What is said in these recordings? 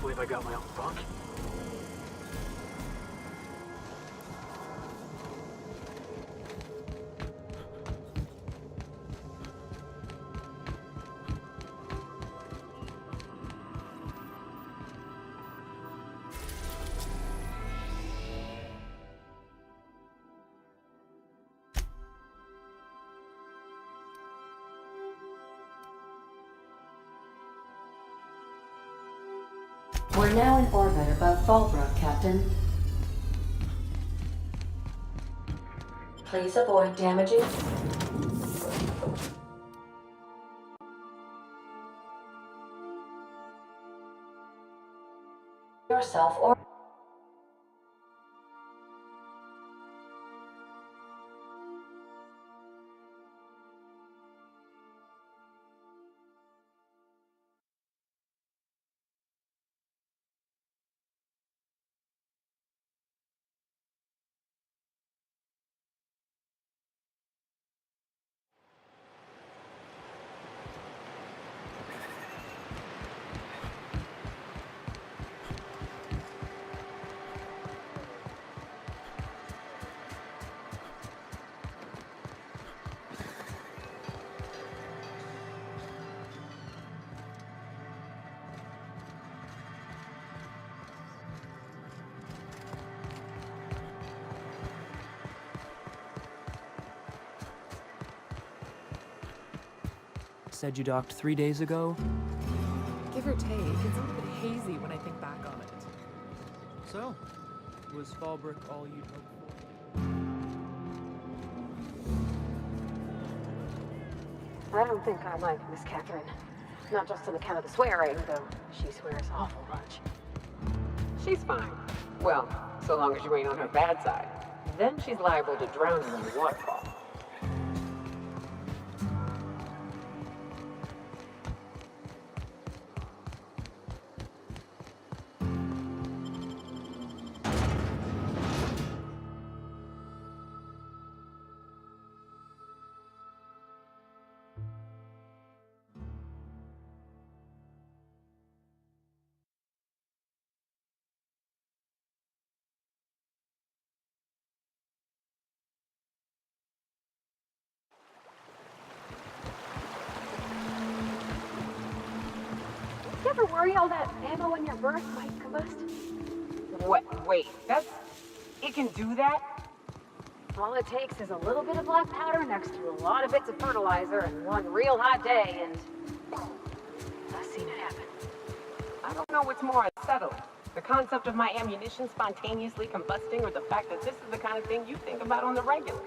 believe I got my own bunk. We're now in orbit above Fallbrook, Captain. Please avoid damaging yourself or Said you docked 3 days ago? Give or take, it's a little bit hazy when I think back on it. So, was Fallbrook all you'd hoped for? I don't think I like Miss Catherine. Not just on account of the swearing, though she swears awful much. She's fine. Well, so long as you ain't on her bad side. Then she's liable to drown you in the waterfall. You ever worry all that ammo in your berth might combust? What? Wait, it can do that? All it takes is a little bit of black powder next to a lot of bits of fertilizer and one real hot day and... I've seen it happen. I don't know what's more unsettling. The concept of my ammunition spontaneously combusting or the fact that this is the kind of thing you think about on the regular.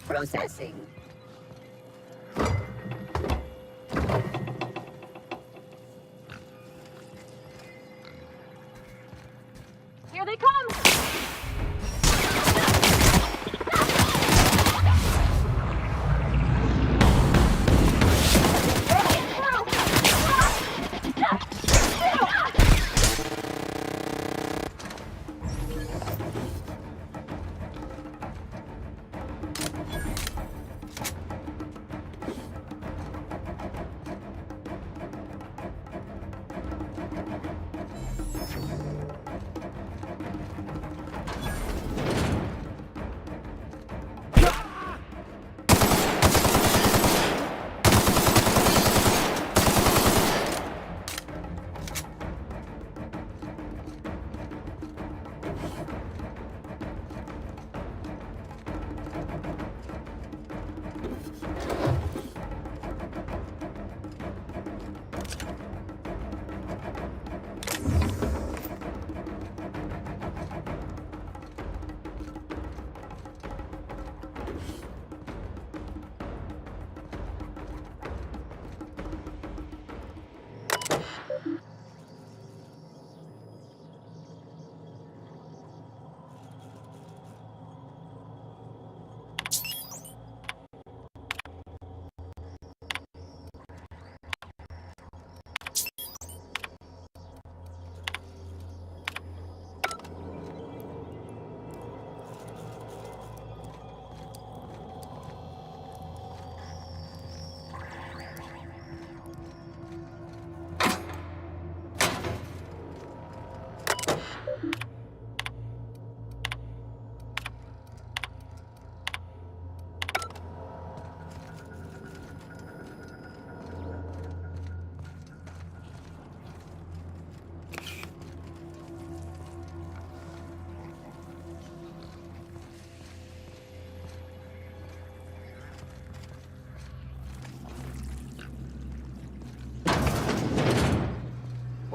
Processing. Here they come!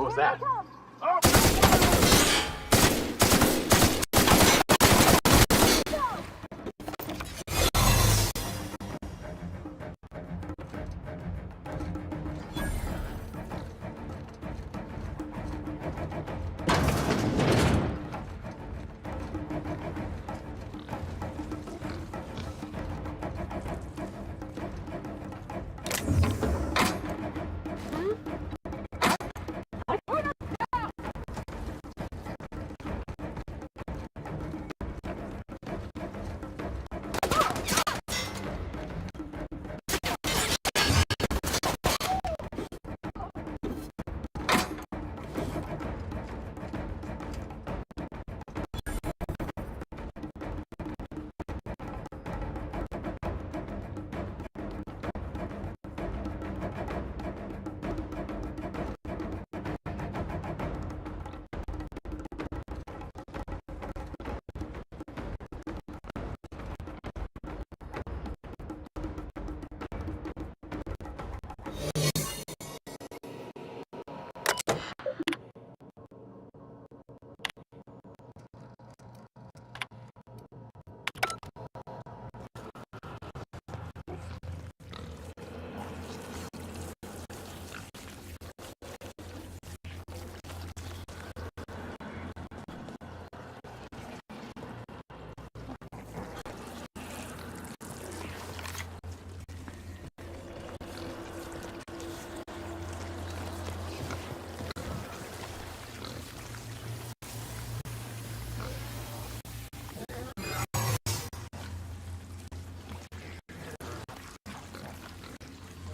What was that?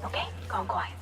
Okay, calm quiet.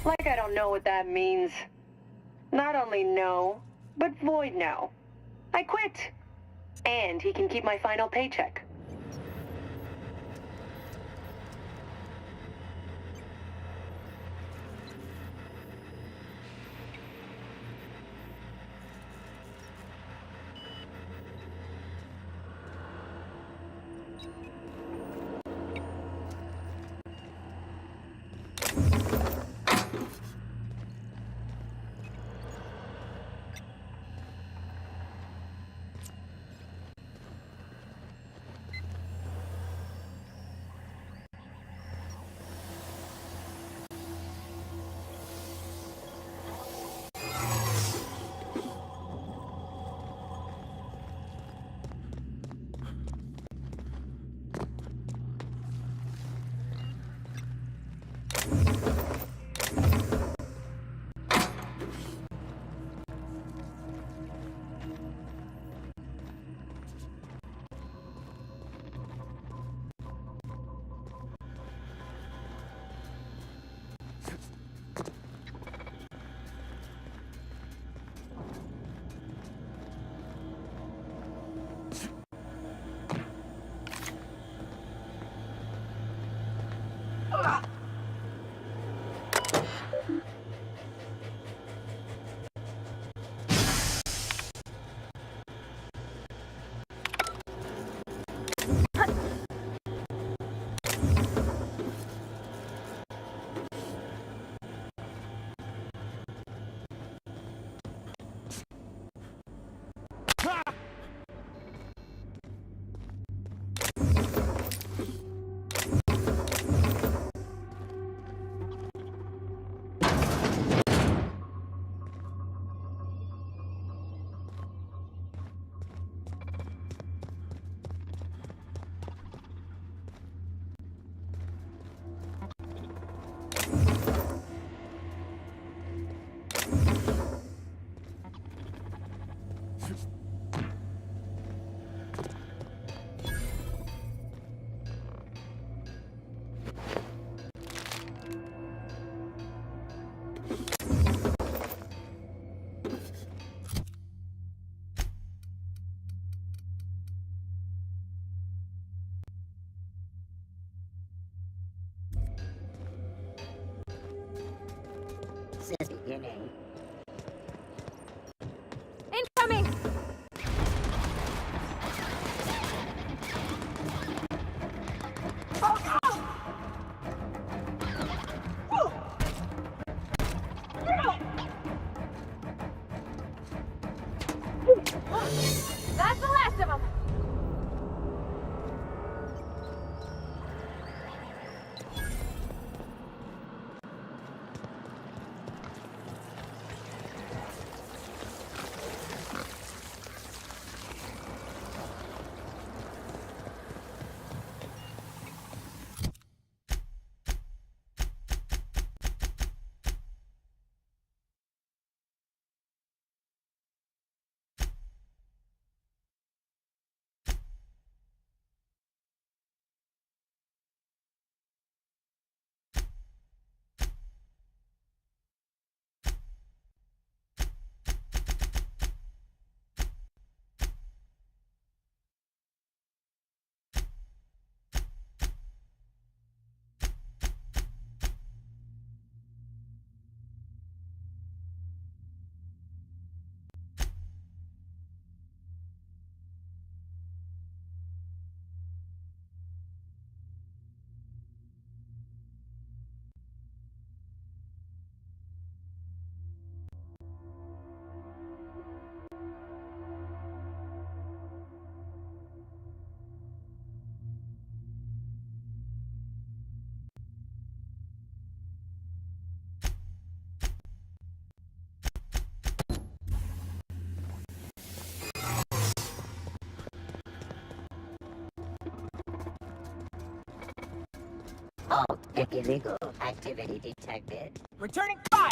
Like I don't know what that means. Not only no, but void no. I quit. And he can keep my final paycheck. Since beginning. Incoming! That's the last of them! Oh, illegal activity detected. Returning fire!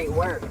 Great work.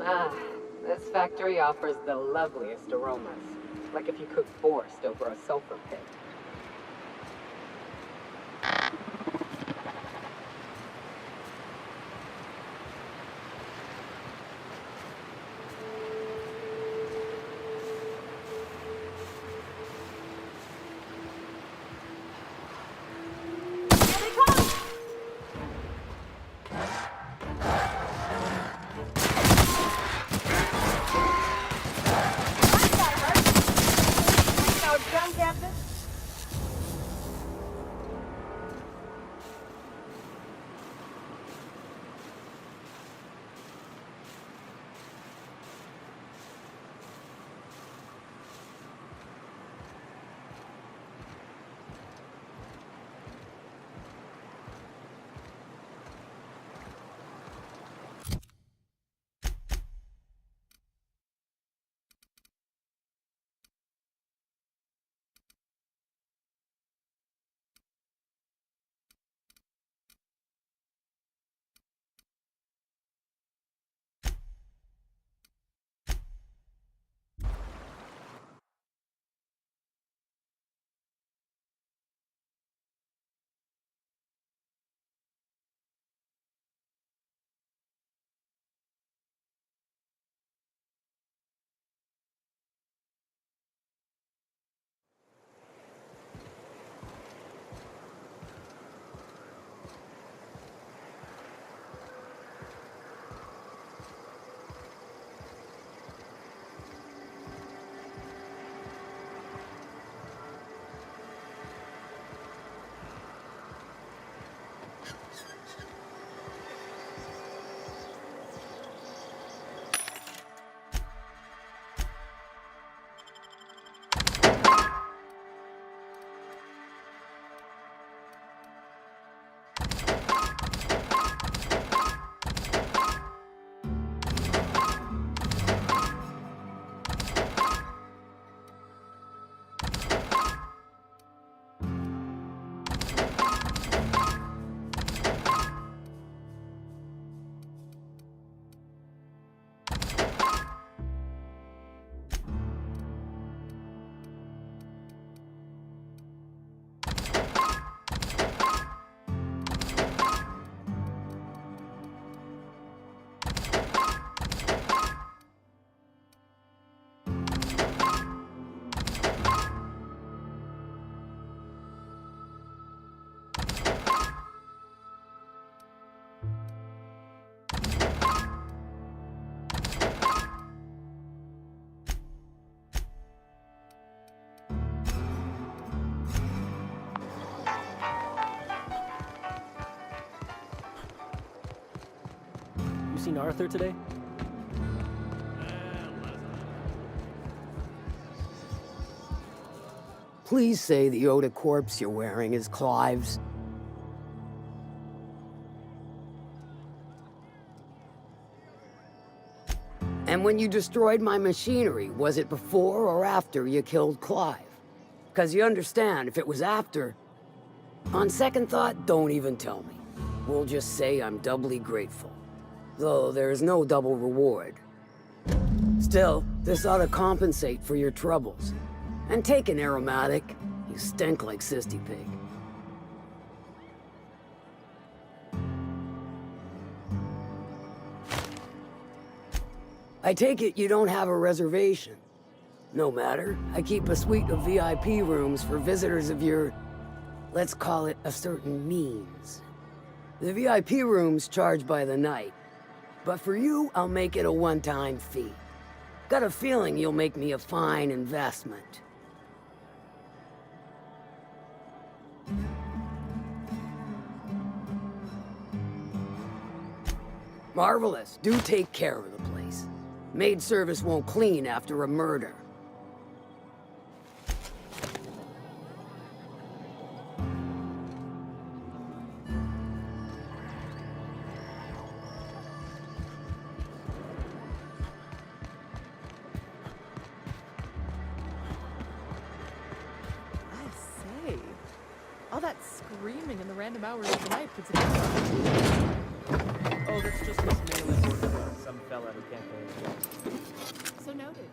Ah, this factory offers the loveliest aromas. Like if you cooked forest over a sulfur pit. seen Arthur today? Please say the Yoda corpse you're wearing is Clive's. And when you destroyed my machinery, was it before or after you killed Clive? Because you understand, if it was after... On second thought, don't even tell me. We'll just say I'm doubly grateful. Though there's no double reward. Still, this ought to compensate for your troubles. And take an aromatic. You stink like Sisty Pig. I take it you don't have a reservation. No matter, I keep a suite of VIP rooms for visitors of your, let's call it a certain means. The VIP rooms charge by the night, but for you, I'll make it a one-time fee. Got a feeling you'll make me a fine investment. Marvelous. Do take care of the place. Maid service won't clean after a murder. I say, all that screaming in the random hours of the night puts it down. Oh, that's just this mailing order about some fella who can't pay his rent. So noted.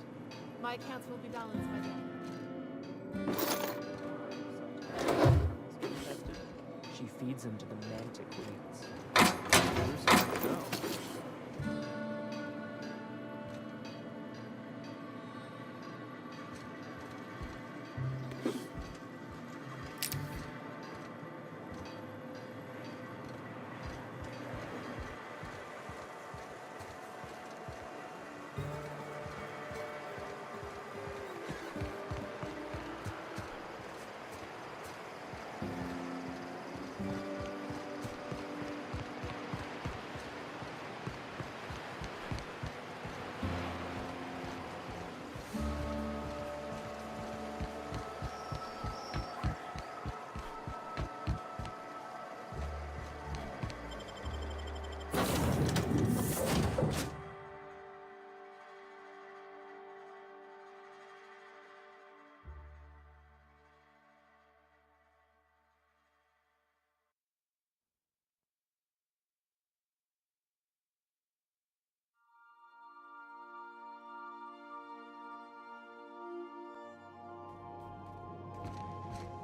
My accounts will be balanced by then. She feeds him to the mantic queens. Who's to know?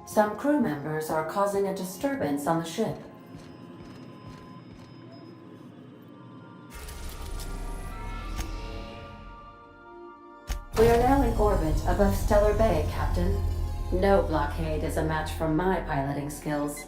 Some crew members are causing a disturbance on the ship. We are now in orbit above Stellar Bay, Captain. No blockade is a match for my piloting skills.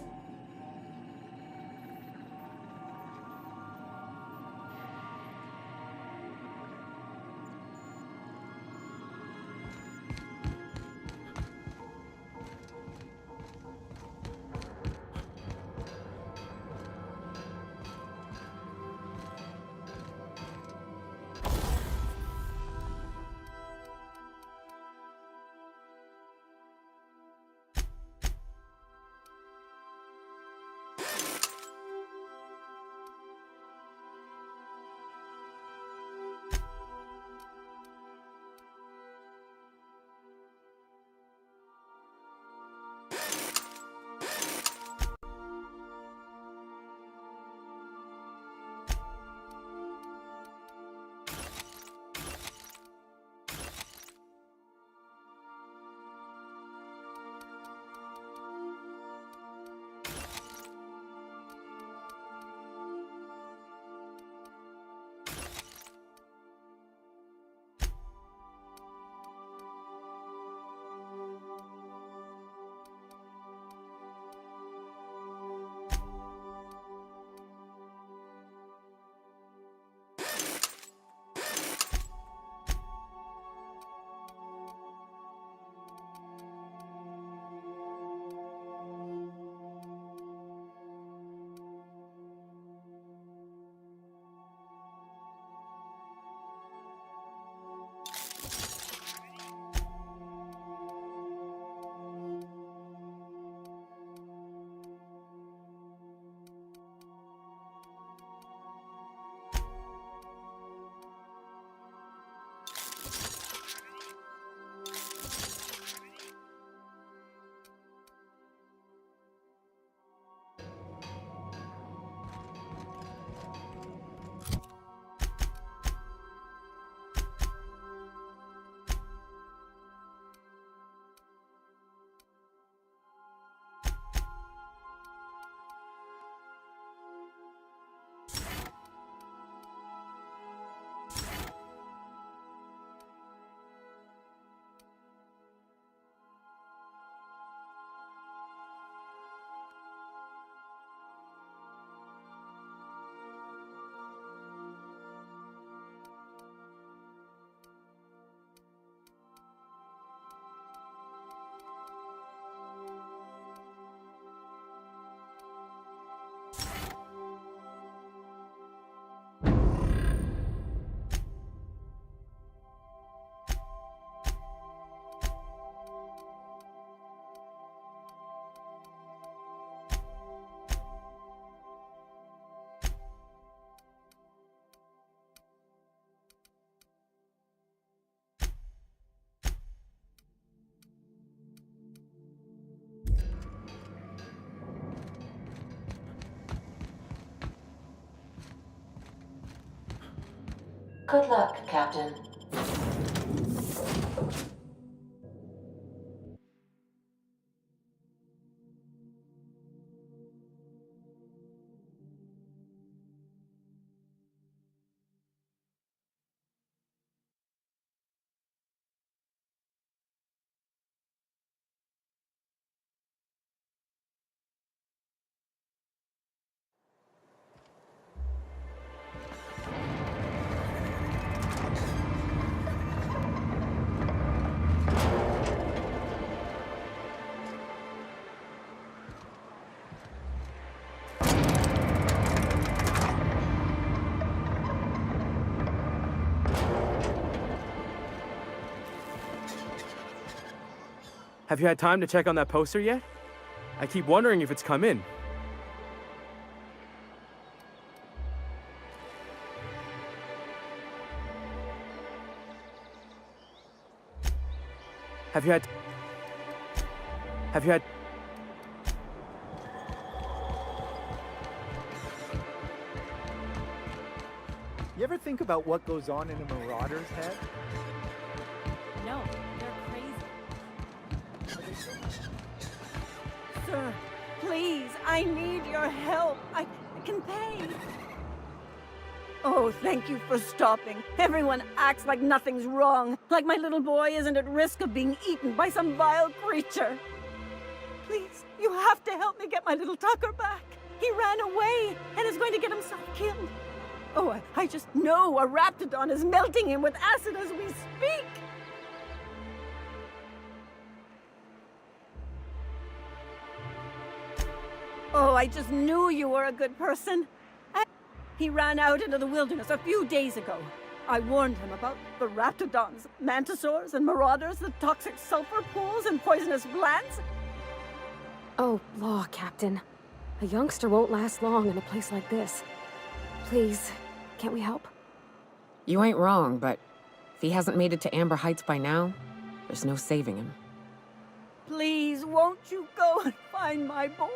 Good luck, Captain. Have you had time to check on that poster yet? I keep wondering if it's come in. Have you had... You ever think about what goes on in a marauder's head? No, they're crazy. Sir, please, I need your help. I can pay. Oh, thank you for stopping. Everyone acts like nothing's wrong, like my little boy isn't at risk of being eaten by some vile creature. Please, you have to help me get my little Tucker back. He ran away and is going to get himself killed. Oh, I just know a raptidon is melting him with acid as we speak. Oh, I just knew you were a good person. He ran out into the wilderness a few days ago. I warned him about the raptidons, mantisaurs, and marauders, the toxic sulfur pools, and poisonous glands. Oh, law, Captain. A youngster won't last long in a place like this. Please, can't we help? You ain't wrong, but if he hasn't made it to Amber Heights by now, there's no saving him. Please, won't you go and find my boy?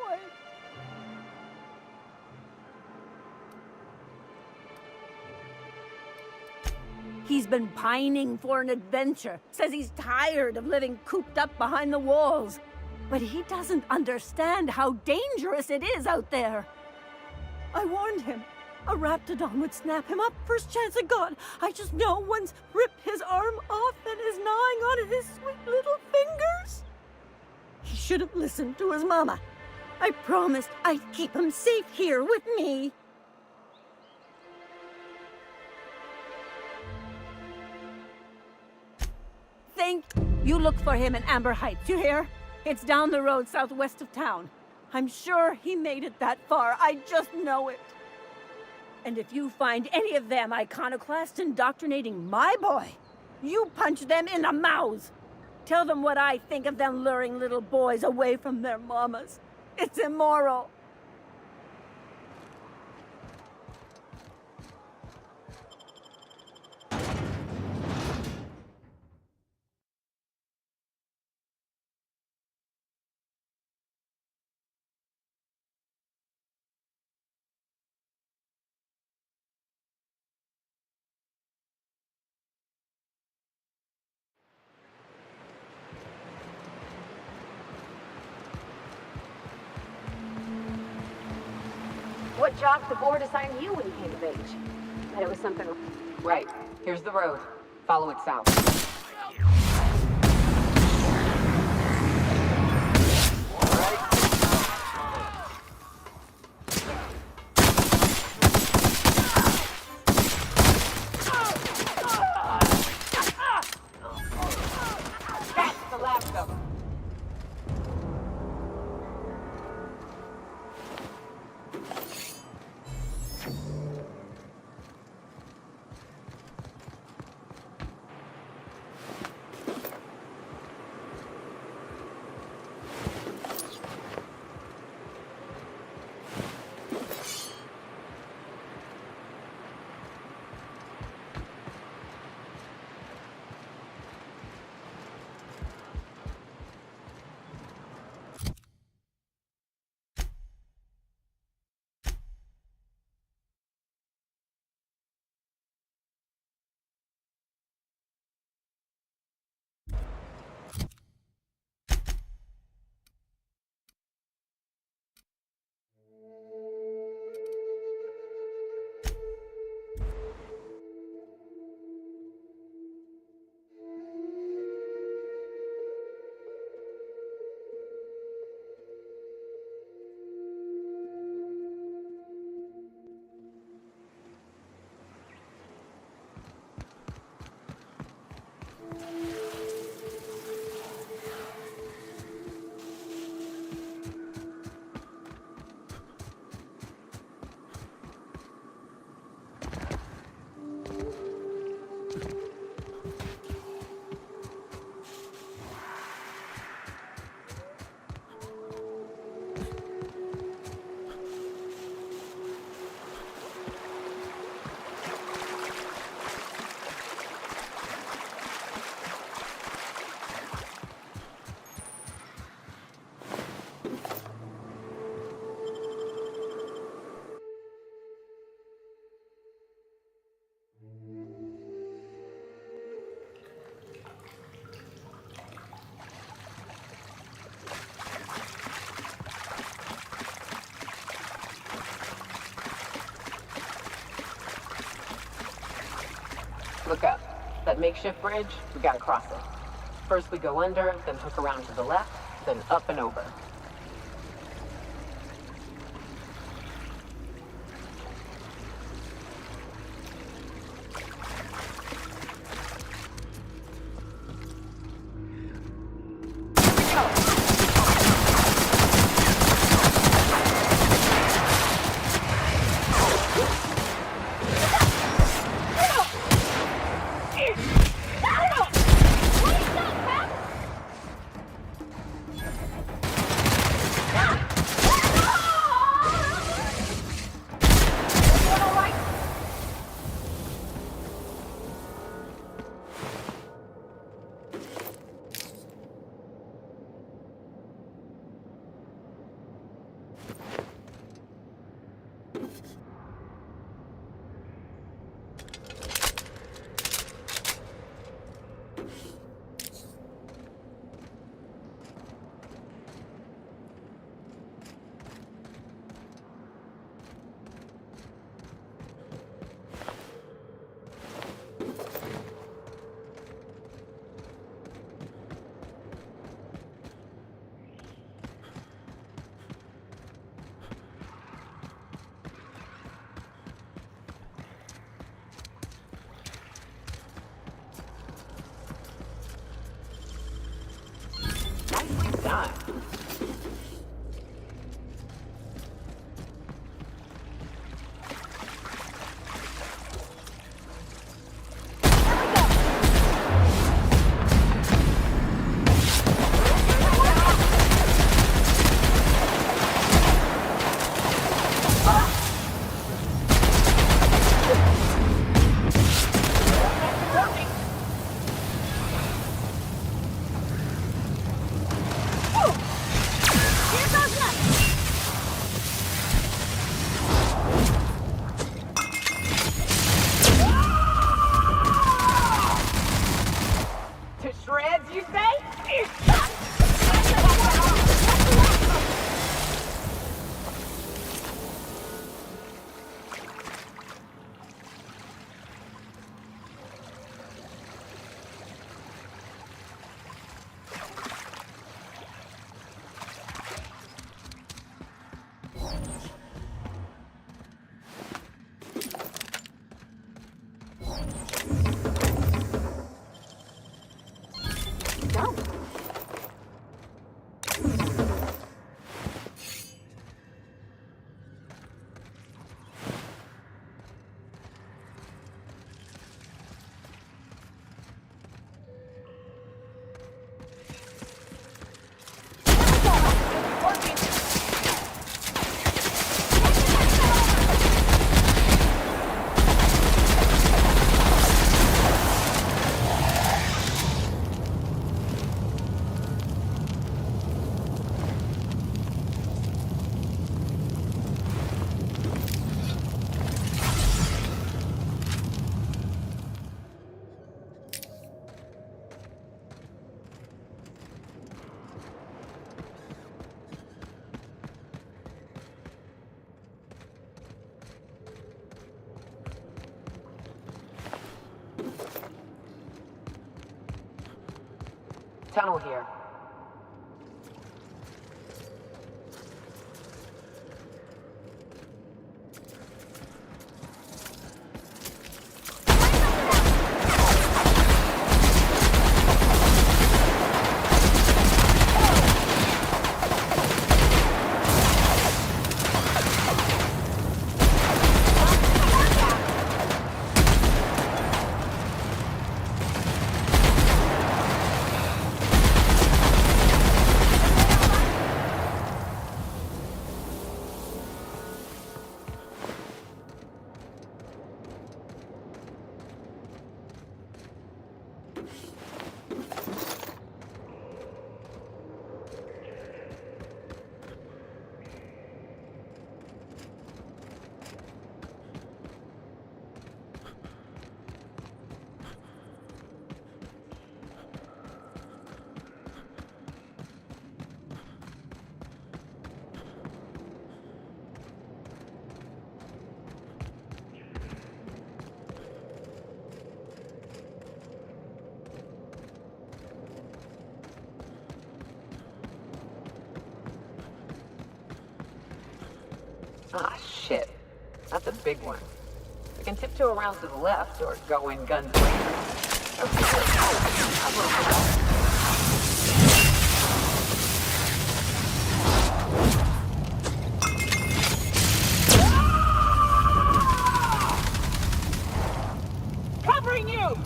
He's been pining for an adventure. Says he's tired of living cooped up behind the walls. But he doesn't understand how dangerous it is out there. I warned him. A raptidon would snap him up first chance it got. I just know one's ripped his arm off and is gnawing on his sweet little fingers. He should have listened to his mama. I promised I'd keep him safe here with me. You look for him in Amber Heights, you hear? It's down the road southwest of town. I'm sure he made it that far, I just know it. And if you find any of them iconoclasts indoctrinating my boy, you punch them in the mouths. Tell them what I think of them luring little boys away from their mamas. It's immoral. What job the board assigned you when you came of age? That it was something... Right. Here's the road. Follow it south. Look up. That makeshift bridge, we gotta cross it. First we go under, then hook around to the left, then up and over. Tunnel here. Ah, shit. That's a big one. We can tiptoe around to the left or go in guns blazing. Covering you!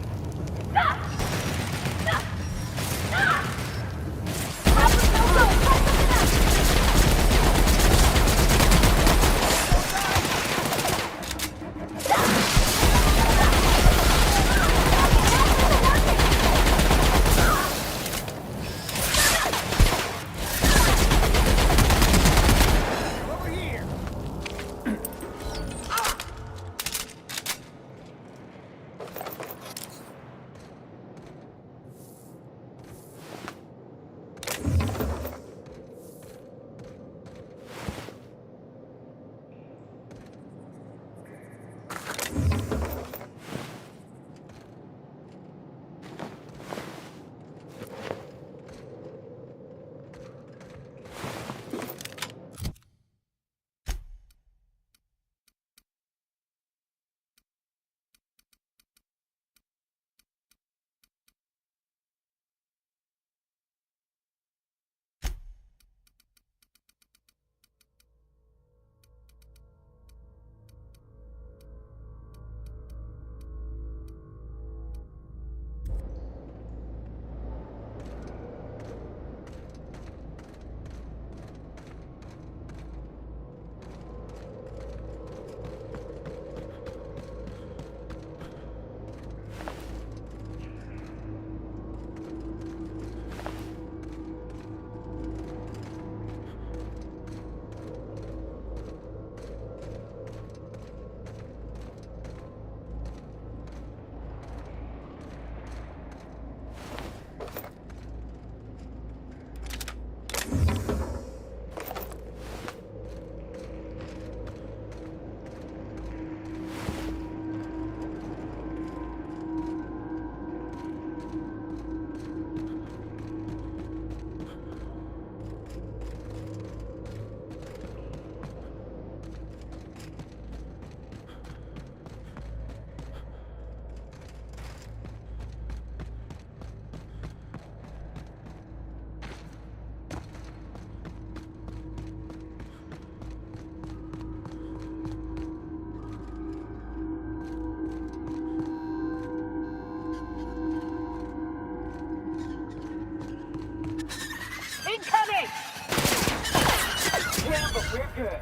Incoming! Yeah, but we're good.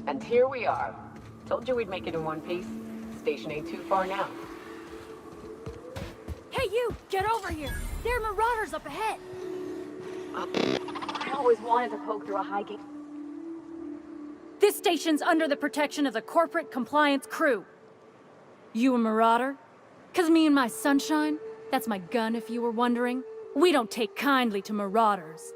And here we are. Told you we'd make it in one piece. Station ain't too far now. Hey, you! Get over here! There are marauders up ahead! I always wanted to poke through a high gate. This station's under the protection of the corporate compliance crew. You a marauder? 'Cause me and my sunshine, that's my gun if you were wondering, we don't take kindly to marauders.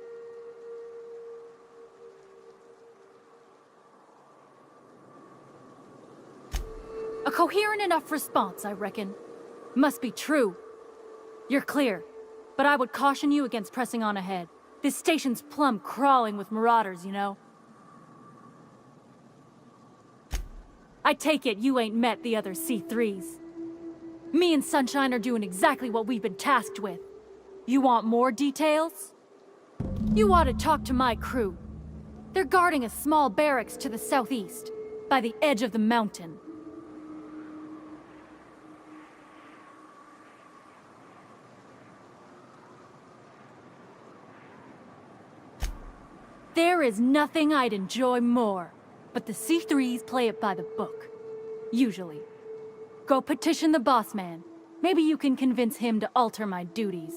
A coherent enough response, I reckon. Must be true. You're clear, but I would caution you against pressing on ahead. This station's plumb crawling with marauders, you know. I take it you ain't met the other C3s. Me and Sunshine are doing exactly what we've been tasked with. You want more details? You ought to talk to my crew. They're guarding a small barracks to the southeast, by the edge of the mountain. There is nothing I'd enjoy more, but the C3s play it by the book. Usually. Go petition the boss man. Maybe you can convince him to alter my duties.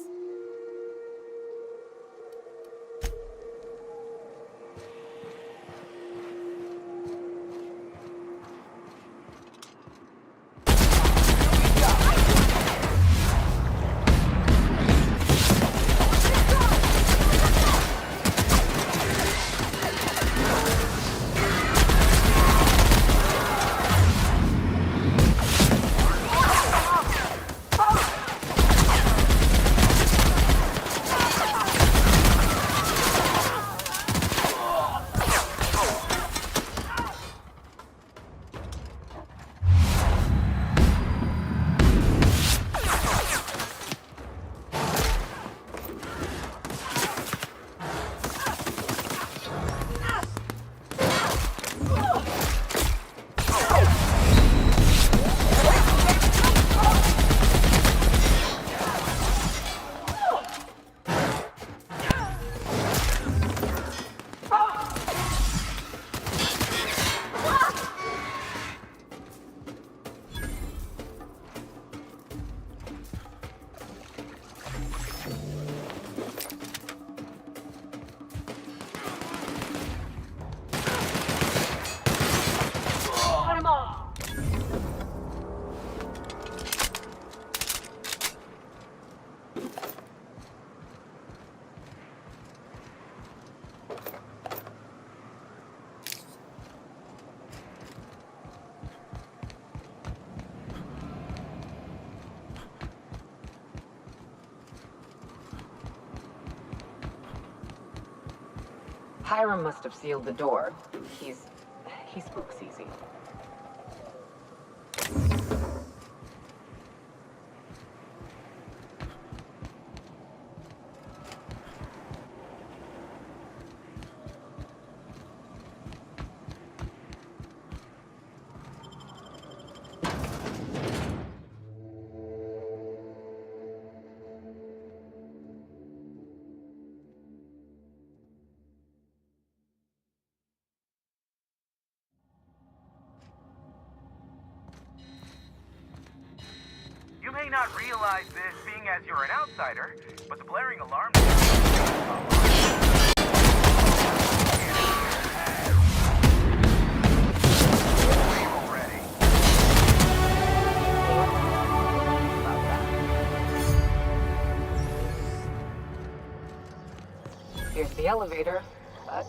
Hiram must have sealed the door. He spooks easy. You may not realize this, being as you're an outsider, but the blaring alarm... Here's the elevator, but...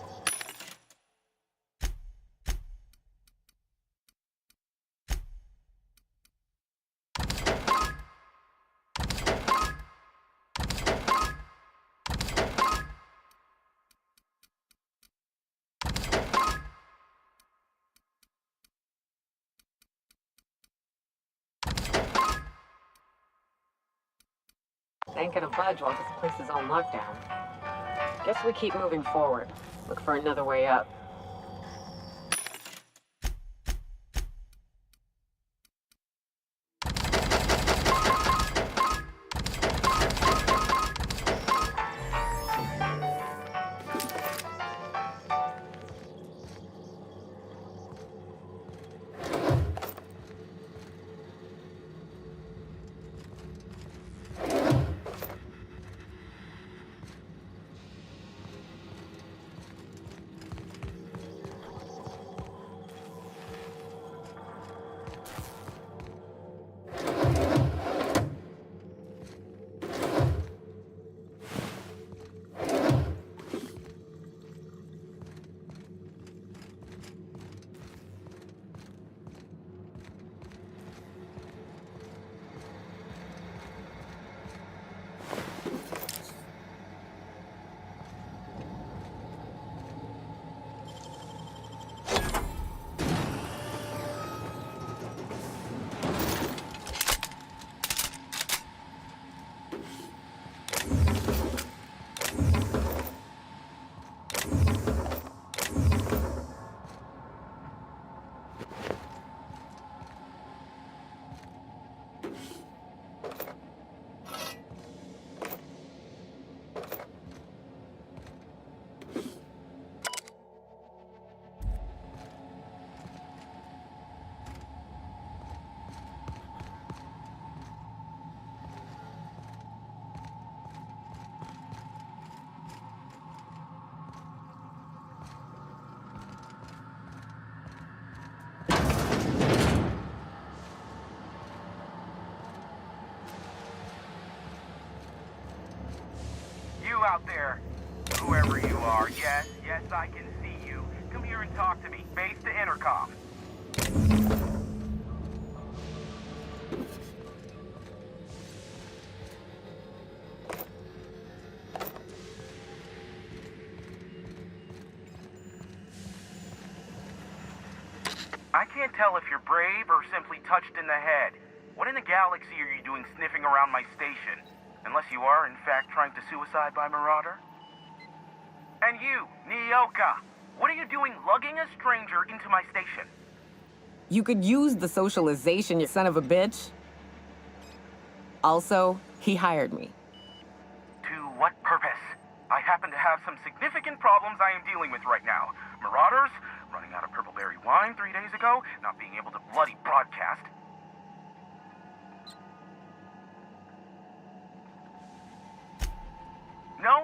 Ain't gonna budge while this place is on lockdown. Guess we keep moving forward. Look for another way up. come here and talk to me. Base to intercom. I can't tell if you're brave or simply touched in the head. What in the galaxy are you doing sniffing around my station? Unless you are, in fact, trying to suicide by Marauder? And you, Nyoka, what are you doing lugging a stranger into my station? You could use the socialization, you son of a bitch. Also, he hired me. To what purpose? I happen to have some significant problems I am dealing with right now. Marauders, running out of purple berry wine 3 days ago, not being able to bloody broadcast. No.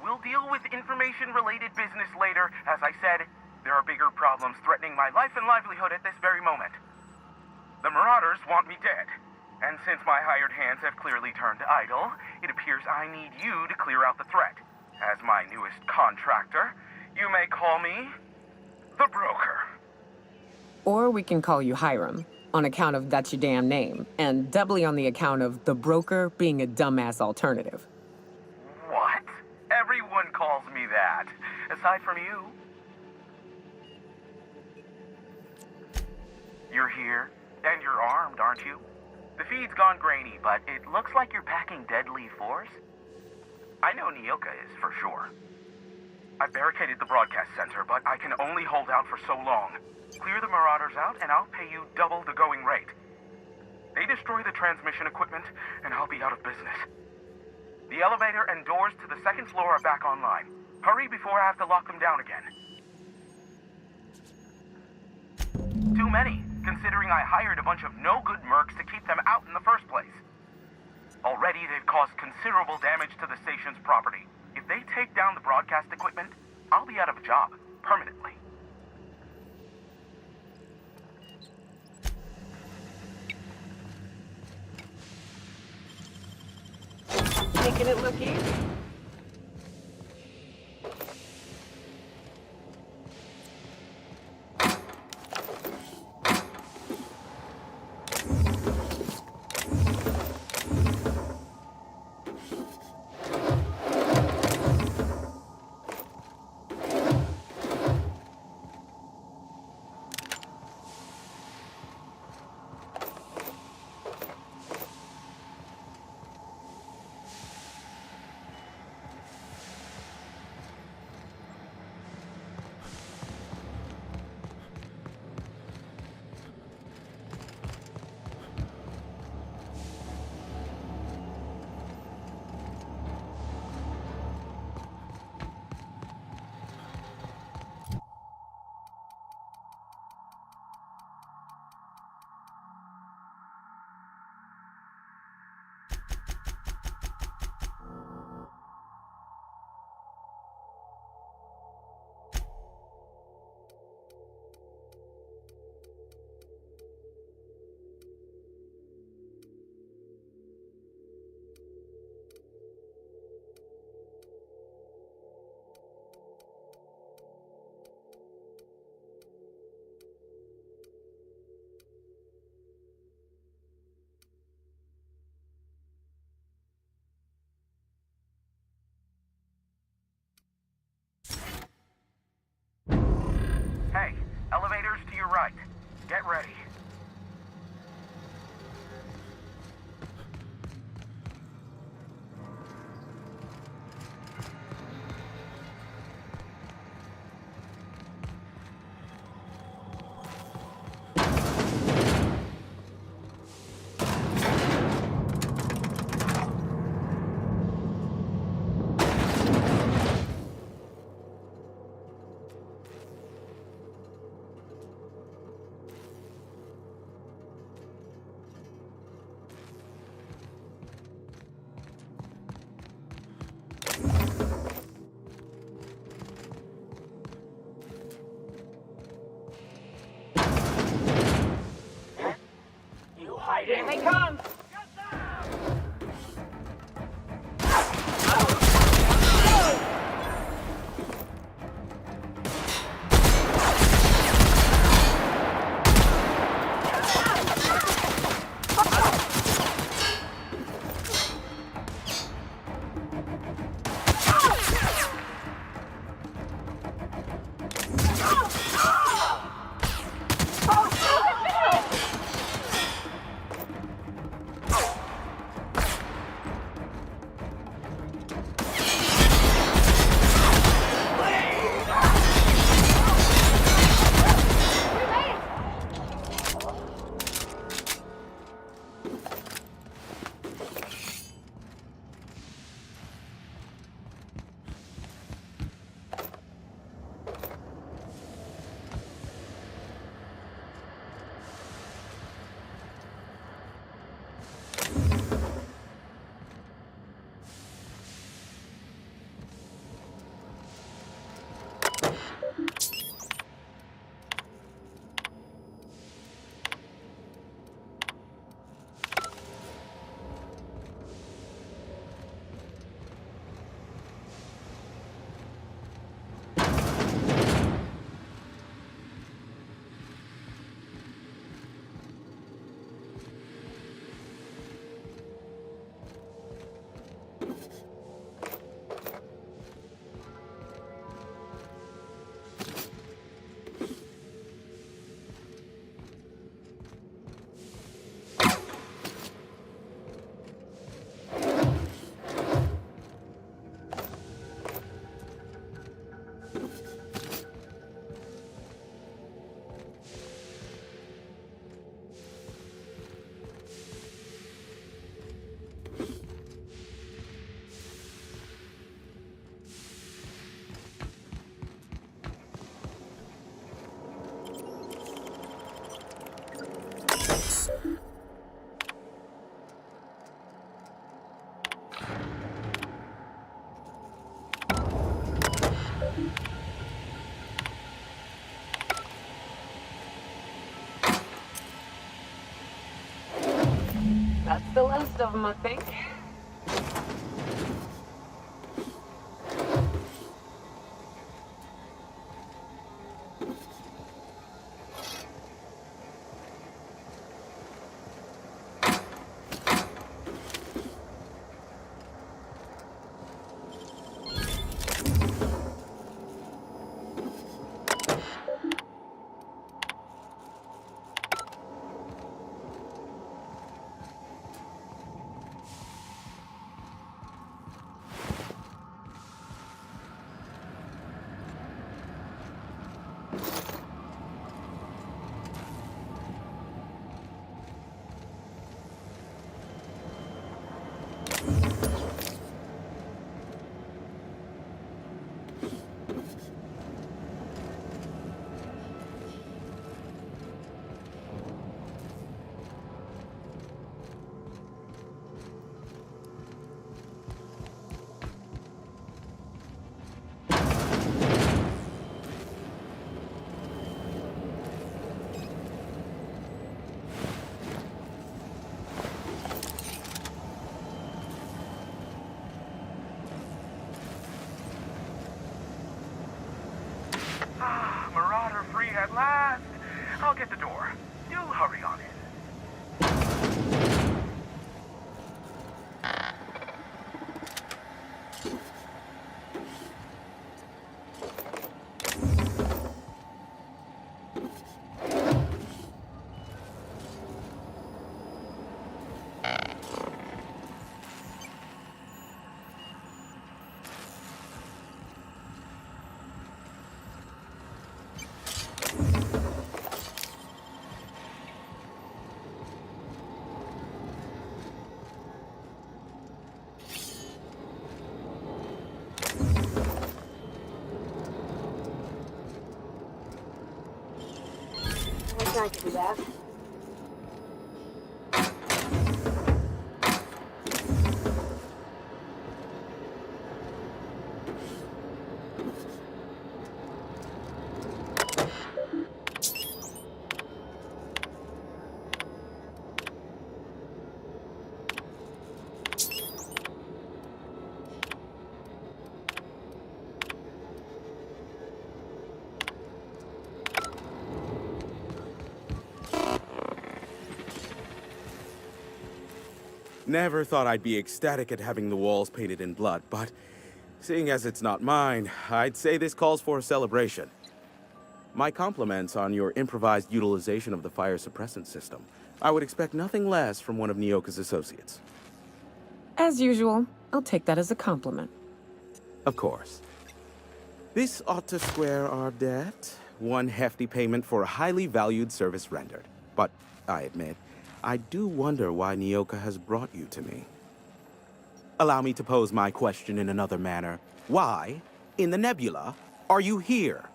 We'll deal with information-related business later. As I said, there are bigger problems threatening my life and livelihood at this very moment. The Marauders want me dead. And since my hired hands have clearly turned idle, it appears I need you to clear out the threat. As my newest contractor, you may call me the Broker. Or we can call you Hiram, on account of that's your damn name, and doubly on the account of the Broker being a dumbass alternative. What? Everyone calls me that, aside from you. You're here, and you're armed, aren't you? The feed's gone grainy, but it looks like you're packing deadly force. I know Nyoka is, for sure. I've barricaded the broadcast center, but I can only hold out for so long. Clear the Marauders out, and I'll pay you double the going rate. They destroy the transmission equipment, and I'll be out of business. The elevator and doors to the second floor are back online. Hurry before I have to lock them down again. Too many, considering I hired a bunch of no-good mercs to keep them out in the first place. Already, they've caused considerable damage to the station's property. If they take down the broadcast equipment, I'll be out of a job, permanently. Making it look easy. Hey, elevators to your right. Get ready. Here they come! That's the last of them, I think. Marauder free at last. I'll get the door. Do hurry on in. I can do that. Never thought I'd be ecstatic at having the walls painted in blood, but seeing as it's not mine, I'd say this calls for a celebration. My compliments on your improvised utilization of the fire suppressant system. I would expect nothing less from one of Nyoka's associates. As usual, I'll take that as a compliment. Of course. This ought to square our debt. One hefty payment for a highly valued service rendered. But, I admit, I do wonder why Nyoka has brought you to me. Allow me to pose my question in another manner. Why, in the nebula, are you here?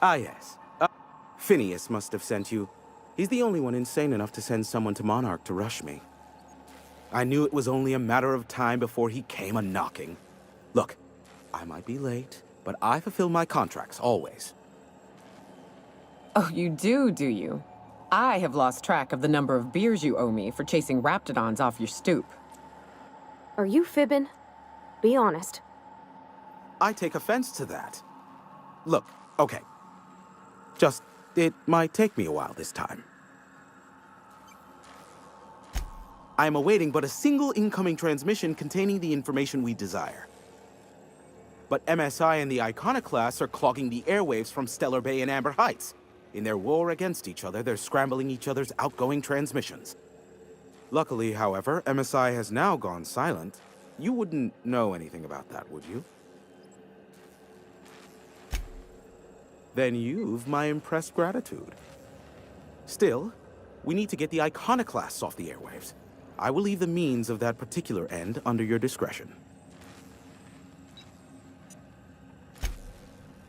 Ah, yes. Phineas must have sent you. He's the only one insane enough to send someone to Monarch to rush me. I knew it was only a matter of time before he came a-knocking. Look, I might be late, but I fulfill my contracts, always. Oh, you do you? I have lost track of the number of beers you owe me for chasing raptidons off your stoop. Are you fibbing? Be honest. I take offense to that. Look, okay. Just, it might take me a while this time. I am awaiting but a single incoming transmission containing the information we desire. But MSI and the Iconoclasts are clogging the airwaves from Stellar Bay and Amber Heights. In their war against each other, they're scrambling each other's outgoing transmissions. Luckily, however, MSI has now gone silent. You wouldn't know anything about that, would you? Then you've my impressed gratitude. Still, We need to get the iconoclasts off the airwaves. I will leave the means of that particular end under your discretion.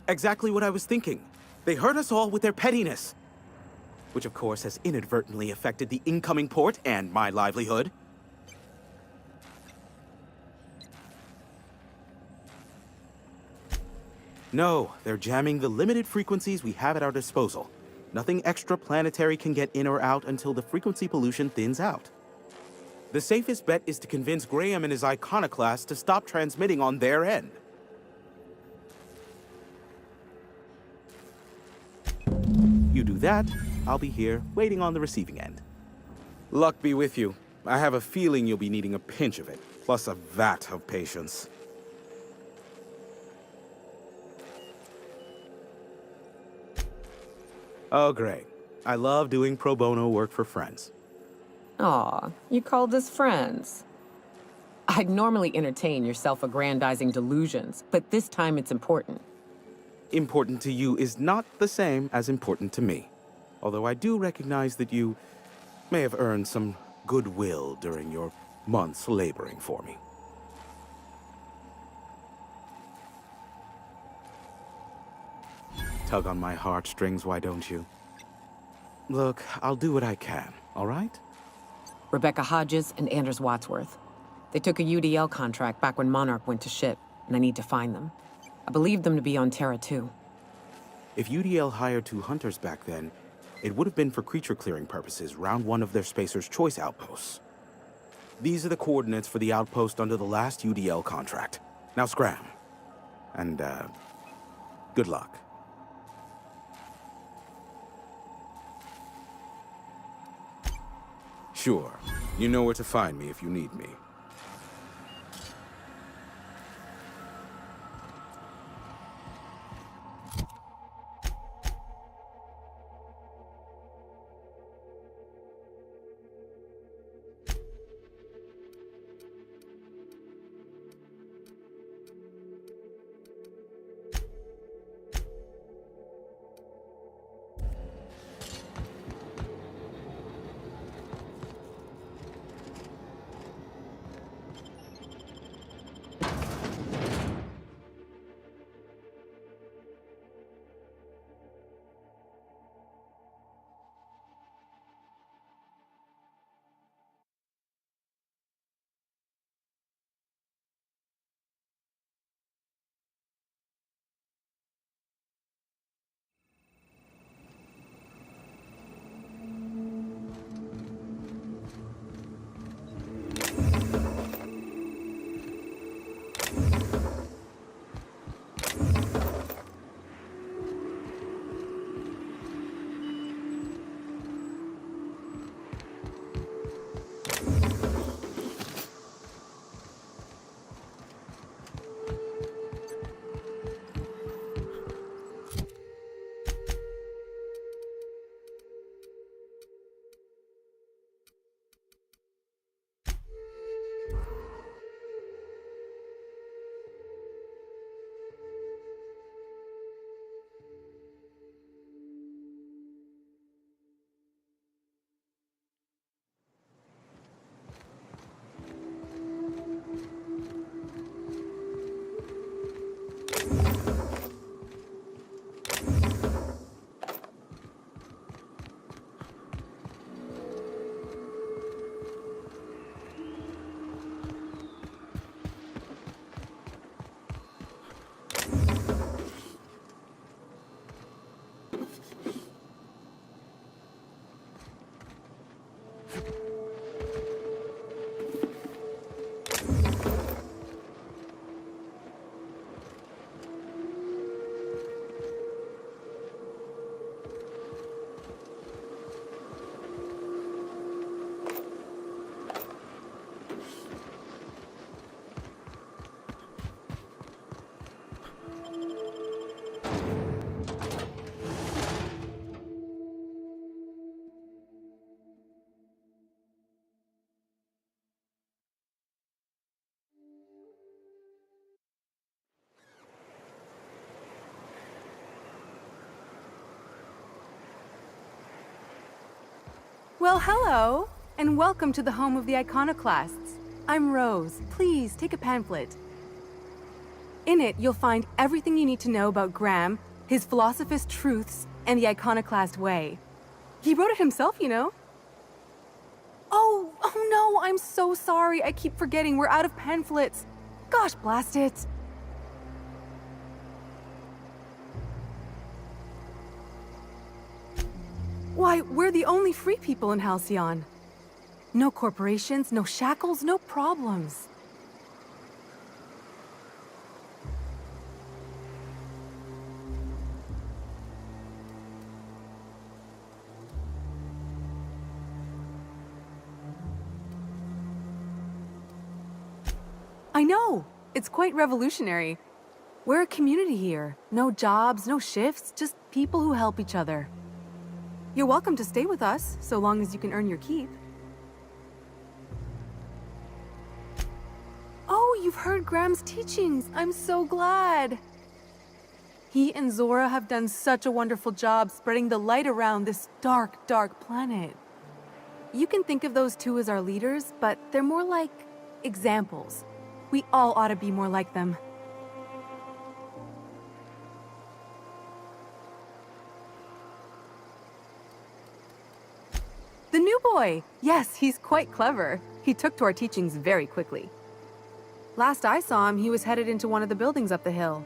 Exactly what I was thinking. They hurt us all with their pettiness. Which of course has inadvertently affected the incoming port and my livelihood. No, they're jamming the limited frequencies we have at our disposal. Nothing extraplanetary can get in or out until the frequency pollution thins out. The safest bet is to convince Graham and his iconoclast to stop transmitting on their end. You do that, I'll be here, waiting on the receiving end. Luck be with you. I have a feeling you'll be needing a pinch of it, plus a vat of patience. Oh, great. I love doing pro bono work for friends. Aw, you called us friends. I'd normally entertain your self-aggrandizing delusions, but this time it's important. Important to you is not the same as important to me. Although I do recognize that you may have earned some goodwill during your months laboring for me. Tug on my heartstrings, why don't you? Look, I'll do what I can, all right? Rebecca Hodges and Anders Wadsworth. They took a UDL contract back when Monarch went to shit, and I need to find them. I believe them to be on Terra 2. If UDL hired 2 hunters back then, it would have been for creature clearing purposes, round 1 of their Spacer's Choice outposts. These are the coordinates for the outpost under the last UDL contract. Now scram. And, good luck. Sure. You know where to find me if you need me. Well, hello, and welcome to the home of the Iconoclasts. I'm Rose. Please, take a pamphlet. In it, you'll find everything you need to know about Graham, his Philosophist truths, and the Iconoclast way. He wrote it himself, you know. Oh no, I'm so sorry. I keep forgetting we're out of pamphlets. Gosh, blast it. Why, we're the only free people in Halcyon. No corporations, no shackles, no problems. I know! It's quite revolutionary. We're a community here. No jobs, no shifts, just people who help each other. You're welcome to stay with us, so long as you can earn your keep. Oh, you've heard Graham's teachings. I'm so glad. He and Zora have done such a wonderful job spreading the light around this dark, dark planet. You can think of those two as our leaders, but they're more like examples. We all ought to be more like them. The new boy! Yes, he's quite clever. He took to our teachings very quickly. Last I saw him, he was headed into one of the buildings up the hill.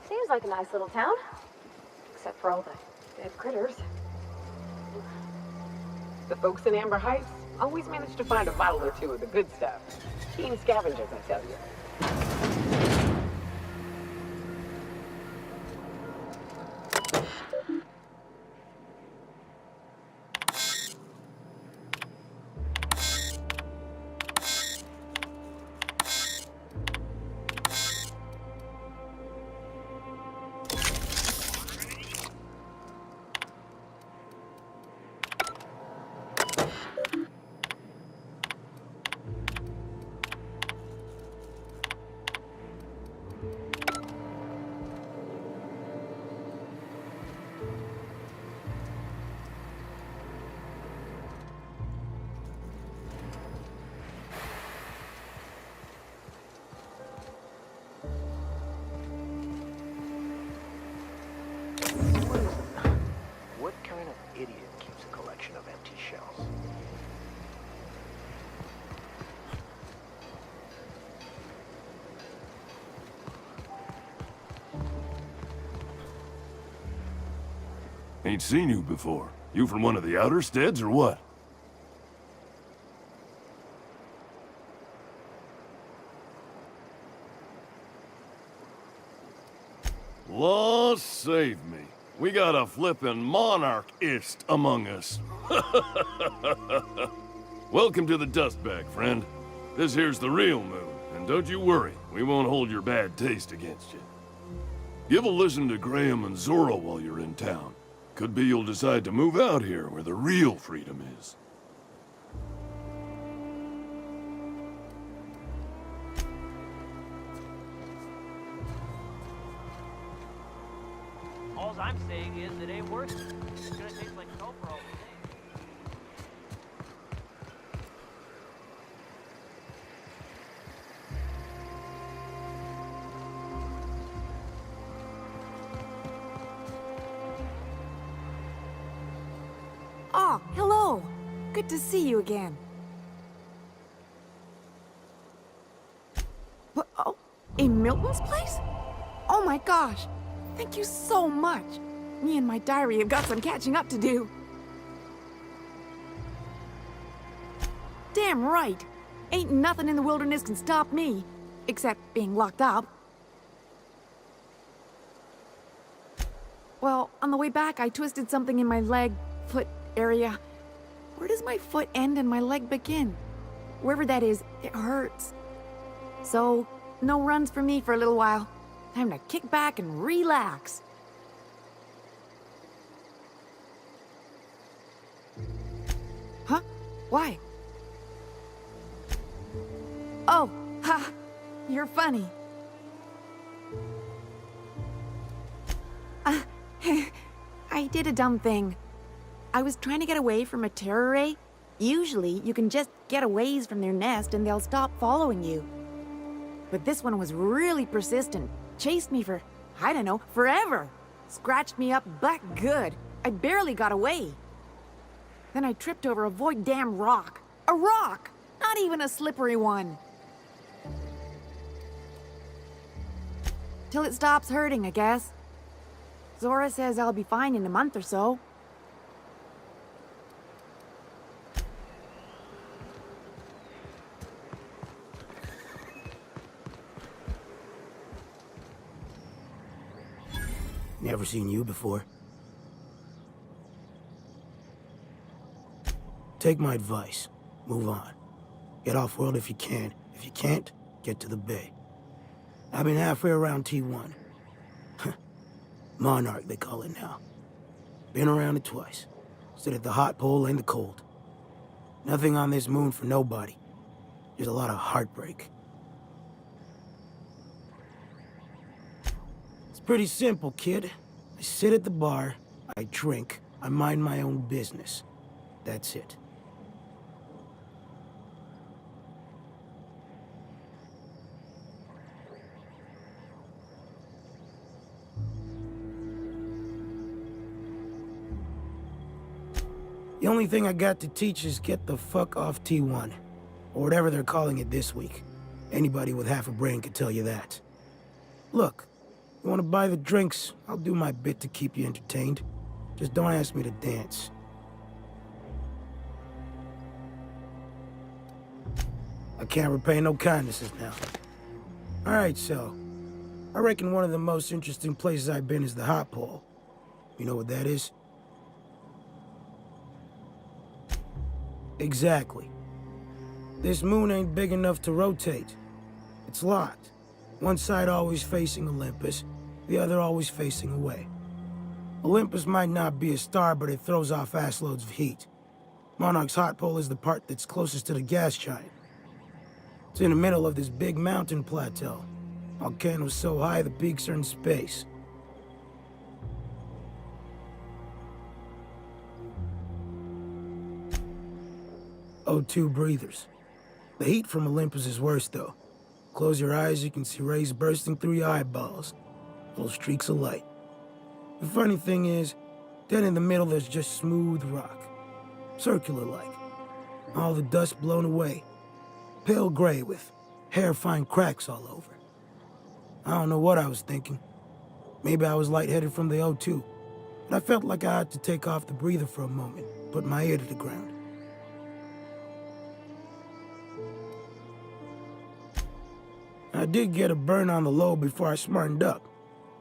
Seems like a nice little town. Except for all the dead critters. The folks in Amber Heights always manage to find a bottle or two of the good stuff. Keen scavengers, I tell you. What kind of idiot keeps a collection of empty shells? Ain't seen you before. You from one of the outer steads or what? Law save me. We got a flippin' monarchist among us. Welcome to the dust bag, friend. This here's the real moon, and And don't you worry, we won't hold your bad taste against you. Give a listen to Graham and Zora while you're in town. Could be you'll decide to move out here where the real freedom is. All I'm saying is it ain't worth it. It's gonna taste like sulfur all the same. Oh, hello. Good to see you again. What? Oh, in Milton's place? Oh my gosh. Thank you so much. Me and my diary have got some catching up to do. Damn right. Ain't nothing in the wilderness can stop me. Except being locked up. Well, on the way back, I twisted something in my leg, foot area. Where does my foot end and my leg begin? Wherever that is, it hurts. So, no runs for me for a little while. Time to kick back and relax. Huh? Why? Oh, ha! You're funny. I did a dumb thing. I was trying to get away from a terror ray. Usually, you can just get a ways from their nest and they'll stop following you. But this one was really persistent. Chased me for, I don't know, forever. Scratched me up black good. I barely got away. Then I tripped over a void damn rock. A rock! Not even a slippery one. Till it stops hurting, I guess. Zora says I'll be fine in a month or so. Never seen you before. Take my advice. Move on. Get off-world if you can. If you can't, get to the bay. I've been halfway around T1. Monarch, they call it now. Been around it twice. Stood at the hot pole and the cold. Nothing on this moon for nobody. Just a lot of heartbreak. It's pretty simple, kid. I sit at the bar, I drink, I mind my own business. That's it. The only thing I got to teach is get the fuck off T1. Or whatever they're calling it this week. Anybody with half a brain could tell you that. Look, you want to buy the drinks, I'll do my bit to keep you entertained. Just don't ask me to dance. I can't repay no kindnesses now. Alright, so. I reckon one of the most interesting places I've been is the hot pole. You know what that is? Exactly. This moon ain't big enough to rotate. It's locked. One side always facing Olympus, the other always facing away. Olympus might not be a star, but it throws off assloads of heat. Monarch's hot pole is the part that's closest to the gas giant. It's in the middle of this big mountain plateau. Volcanoes so high the peaks are in space. O2 breathers. The heat from Olympus is worse, though. Close your eyes, you can see rays bursting through your eyeballs. Little streaks of light. The funny thing is, dead in the middle there's just smooth rock. Circular-like. All the dust blown away. Pale gray with hair-fine cracks all over. I don't know what I was thinking. Maybe I was lightheaded from the O2. But I felt like I had to take off the breather for a moment, put my ear to the ground. I did get a burn on the lobe before I smartened up.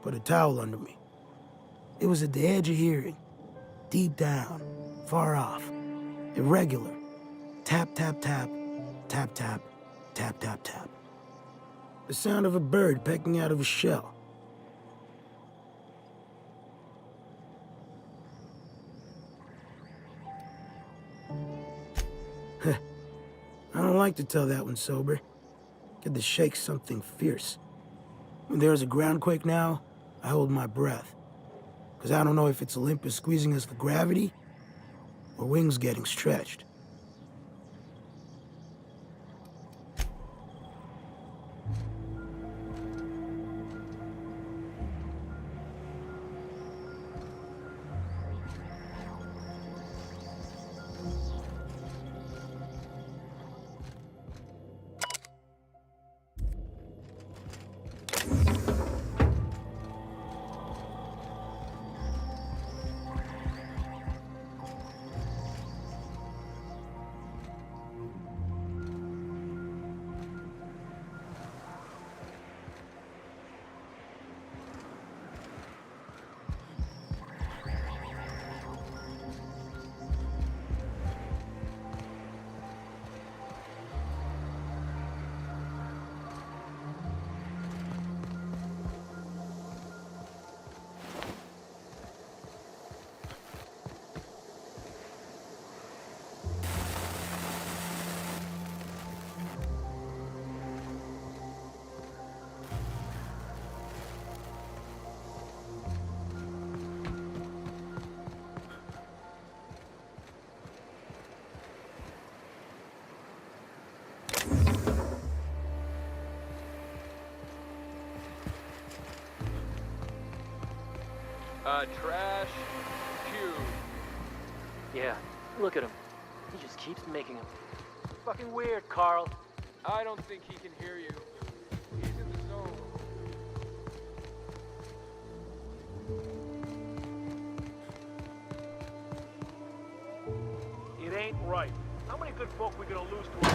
Put a towel under me. It was at the edge of hearing. Deep down. Far off. Irregular. Tap, tap, tap. Tap, tap. Tap, tap, tap. The sound of a bird pecking out of a shell. I don't like to tell that one sober. Get the shake something fierce. When there's a groundquake now, I hold my breath. Because I don't know if it's Olympus squeezing us for gravity, or wings getting stretched. Trash cube. Yeah, look at him. He just keeps making them. Fucking weird, Carl. I don't think he can hear you. He's in the zone. It ain't right. How many good folk we gonna lose to our...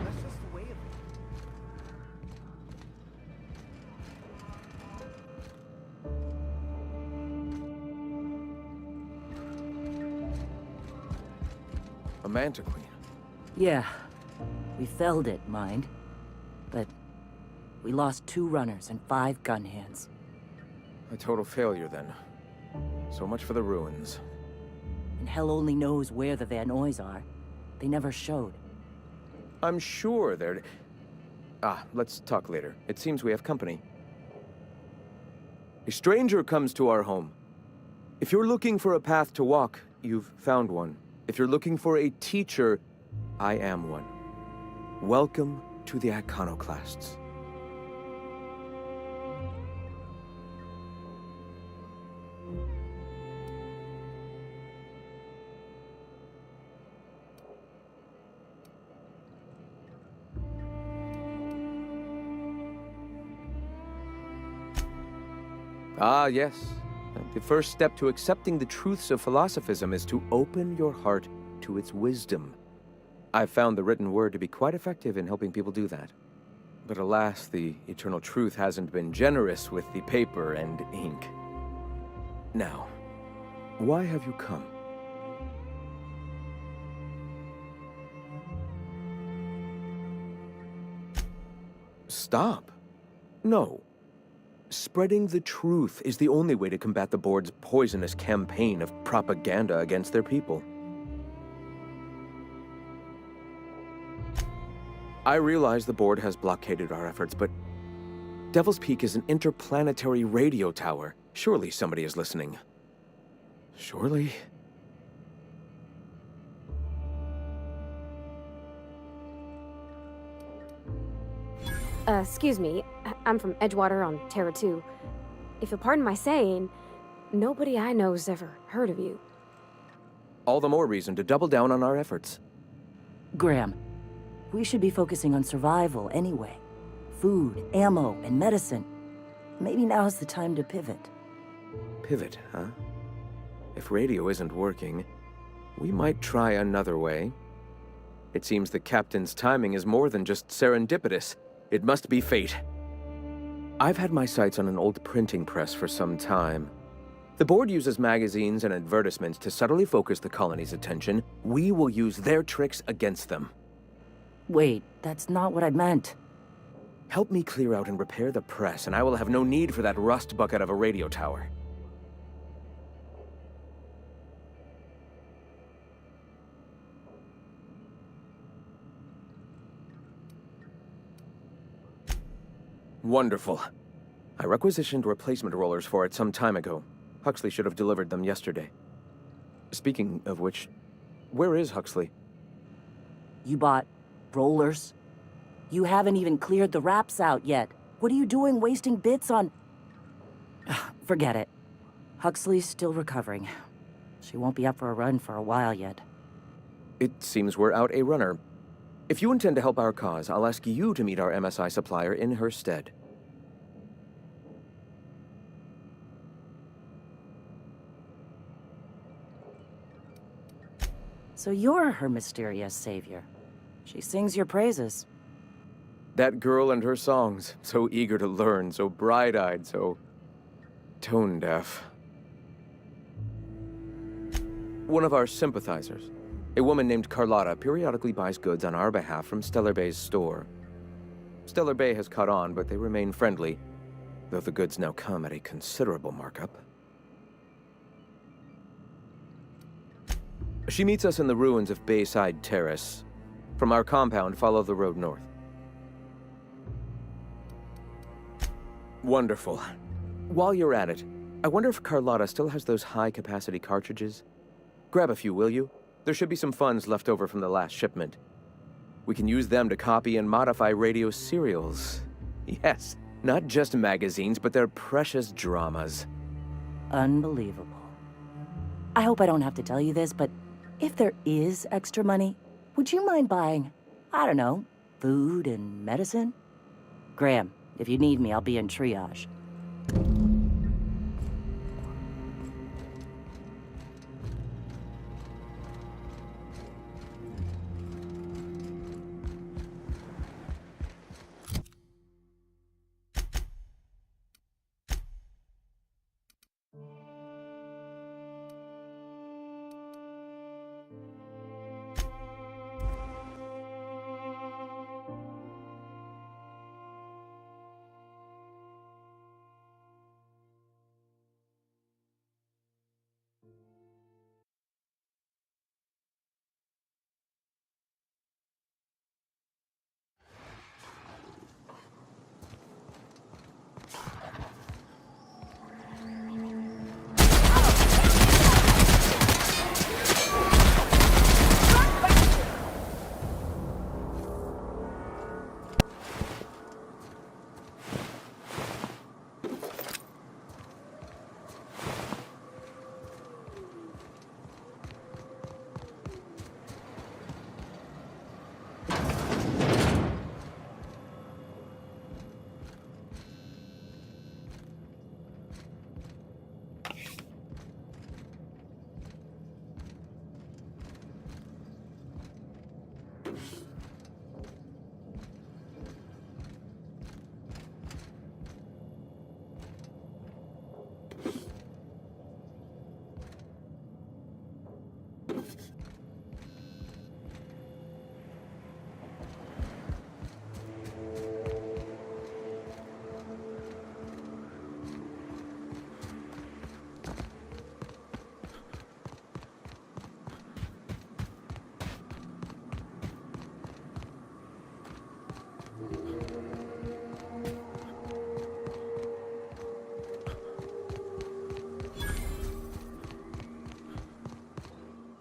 That's just the way it is. A Manta Queen. Yeah. We felled it, mind. But we lost 2 runners and 5 gun hands. A total failure, then. So much for the ruins. And hell only knows where the Van Oys are. They never showed. I'm sure they're... let's talk later. It seems we have company. A stranger comes to our home. If you're looking for a path to walk, you've found one. If you're looking for a teacher, I am one. Welcome to the Iconoclasts. Ah, yes. The first step to accepting the truths of philosophism is to open your heart to its wisdom. I've found the written word to be quite effective in helping people do that. But alas, the eternal truth hasn't been generous with the paper and ink. Now, why have you come? Stop. No. Spreading the truth is the only way to combat the board's poisonous campaign of propaganda against their people. I realize the board has blockaded our efforts, but Devil's Peak is an interplanetary radio tower. Surely somebody is listening. Surely? Excuse me. I'm from Edgewater on Terra 2. If you'll pardon my saying, nobody I know's ever heard of you. All the more reason to double down on our efforts. Graham, we should be focusing on survival anyway. Food, ammo, and medicine. Maybe now's the time to pivot. Pivot, huh? If radio isn't working, we might try another way. It seems the captain's timing is more than just serendipitous. It must be fate. I've had my sights on an old printing press for some time. The board uses magazines and advertisements to subtly focus the colony's attention. We will use their tricks against them. Wait, that's not what I meant. Help me clear out and repair the press, and I will have no need for that rust bucket of a radio tower. Wonderful. I requisitioned replacement rollers for it some time ago. Huxley should have delivered them yesterday. Speaking of which, where is Huxley? You bought rollers? You haven't even cleared the wraps out yet. What are you doing wasting bits on... Forget it. Huxley's still recovering. She won't be up for a run for a while yet. It seems we're out a runner. If you intend to help our cause, I'll ask you to meet our MSI supplier in her stead. So you're her mysterious savior. She sings your praises. That girl and her songs, so eager to learn, so bright-eyed, so tone-deaf. One of our sympathizers, a woman named Carlotta, periodically buys goods on our behalf from Stellar Bay's store. Stellar Bay has caught on, but they remain friendly, though the goods now come at a considerable markup. She meets us in the ruins of Bayside Terrace. From our compound, follow the road north. Wonderful. While you're at it, I wonder if Carlotta still has those high-capacity cartridges? Grab a few, will you? There should be some funds left over from the last shipment. We can use them to copy and modify radio serials. Yes, not just magazines, but their precious dramas. Unbelievable. I hope I don't have to tell you this, but if there is extra money, would you mind buying, I don't know, food and medicine? Graham, if you need me, I'll be in triage.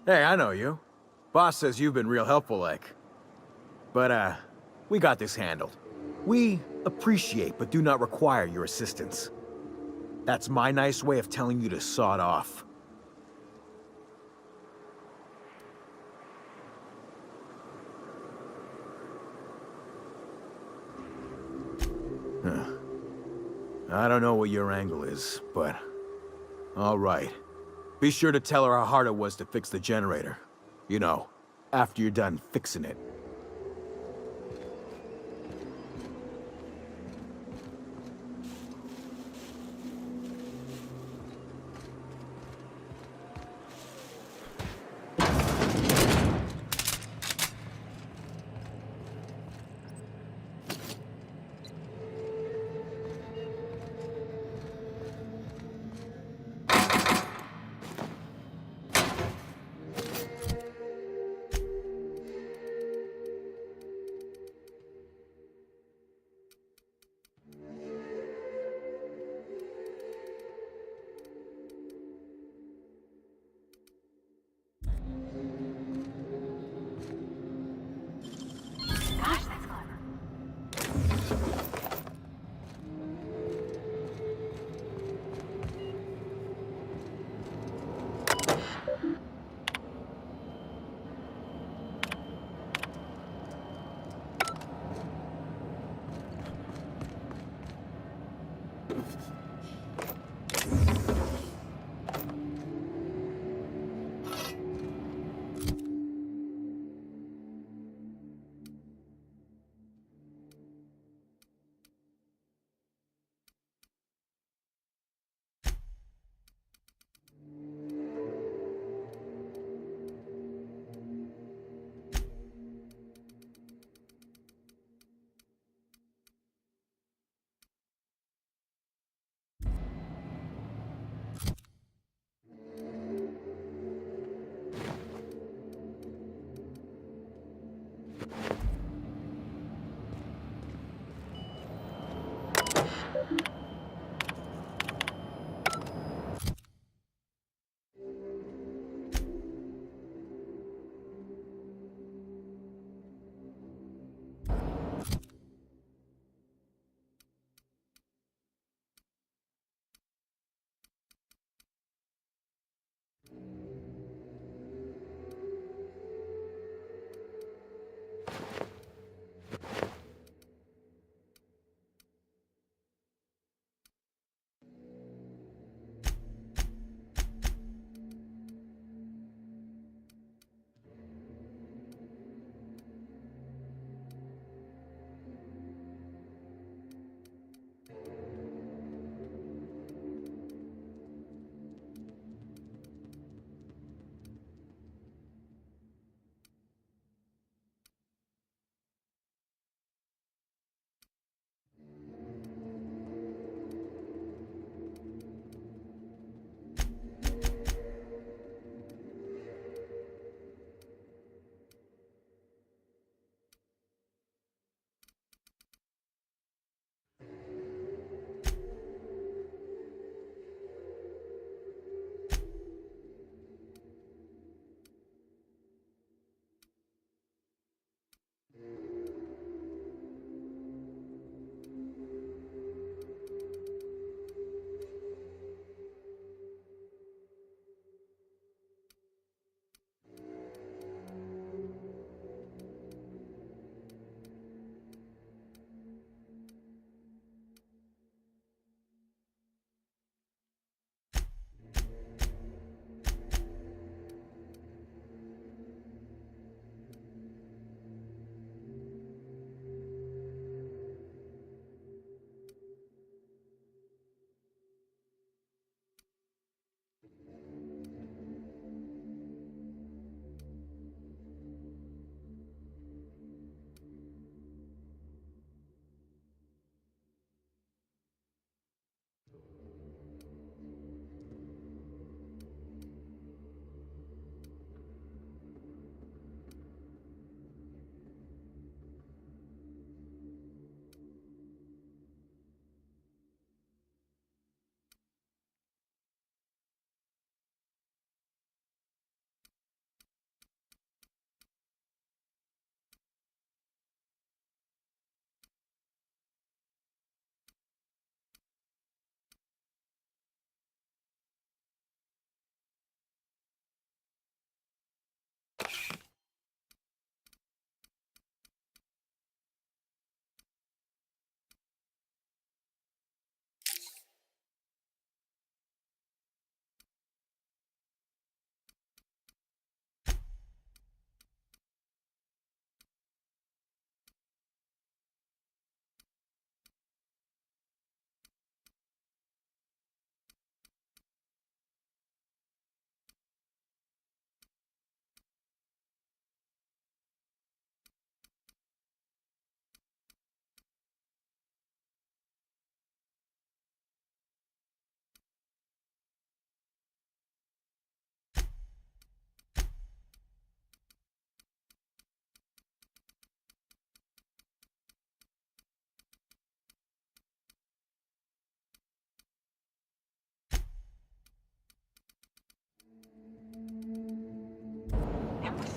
Hey, I know you. Boss says you've been real helpful, like. But, we got this handled. We appreciate but do not require your assistance. That's my nice way of telling you to sod off. Huh. I don't know what your angle is, but... all right. Be sure to tell her how hard it was to fix the generator. You know, after you're done fixing it.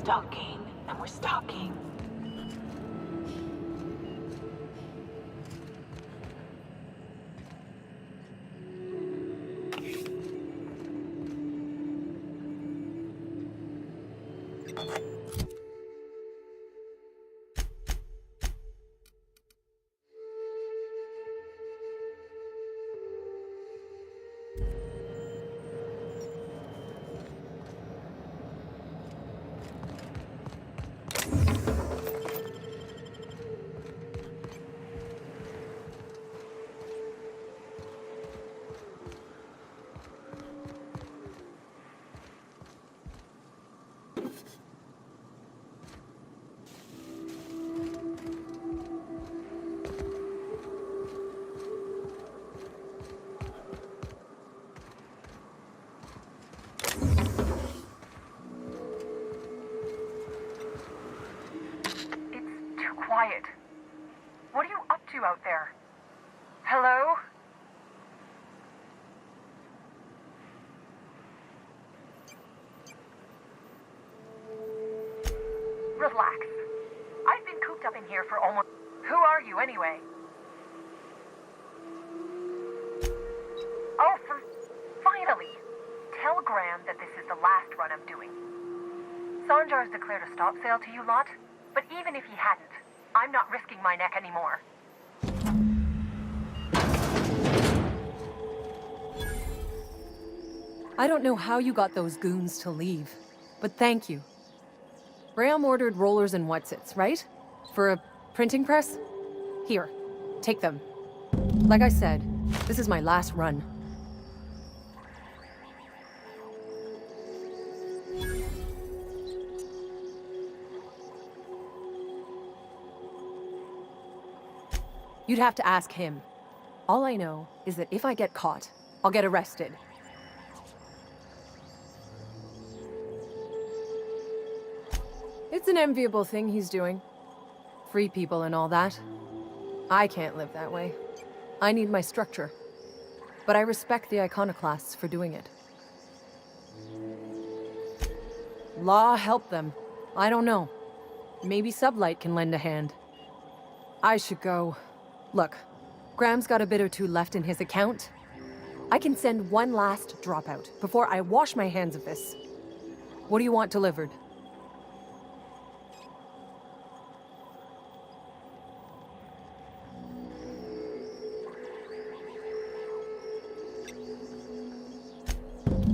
stalking, and we're stalking. Quiet. What are you up to out there? Hello? Relax. I've been cooped up in here for almost... Who are you, anyway? Oh, finally! Tell Graham that this is the last run I'm doing. Sanjar's declared a stop sale to you lot, but even if he hadn't, I'm not risking my neck anymore. I don't know how you got those goons to leave, but thank you. Graham ordered rollers and whatsits, right? For a printing press? Here, take them. Like I said, this is my last run. You'd have to ask him. All I know is that if I get caught, I'll get arrested. It's an enviable thing he's doing. Free people and all that. I can't live that way. I need my structure. But I respect the iconoclasts for doing it. Law help them. I don't know. Maybe Sublight can lend a hand. I should go. Look, Graham's got a bit or two left in his account. I can send one last dropout before I wash my hands of this. What do you want delivered?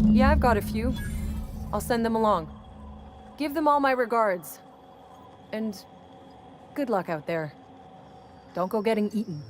Yeah, I've got a few. I'll send them along. Give them all my regards. And good luck out there. Don't go getting eaten.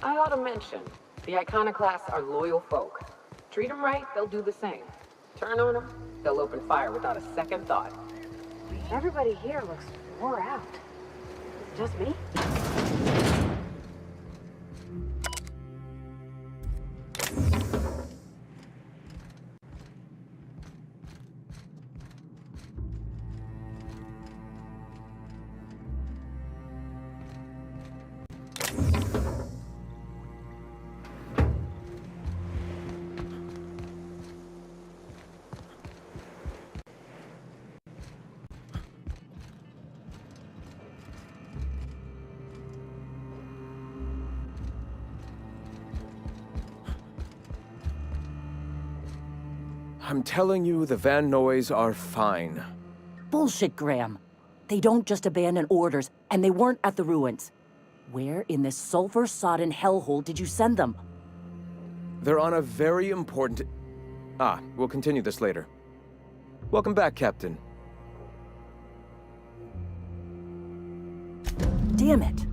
I ought to mention, the Iconoclasts are loyal folk. Treat them right, they'll do the same. Turn on them, they'll open fire without a second thought. Everybody here looks wore out. Is it just me? I'm telling you, the Van Noys are fine. Bullshit, Graham. They don't just abandon orders, and they weren't at the ruins. Where in this sulfur-sodden hellhole did you send them? They're on a very important... we'll continue this later. Welcome back, Captain. Damn it.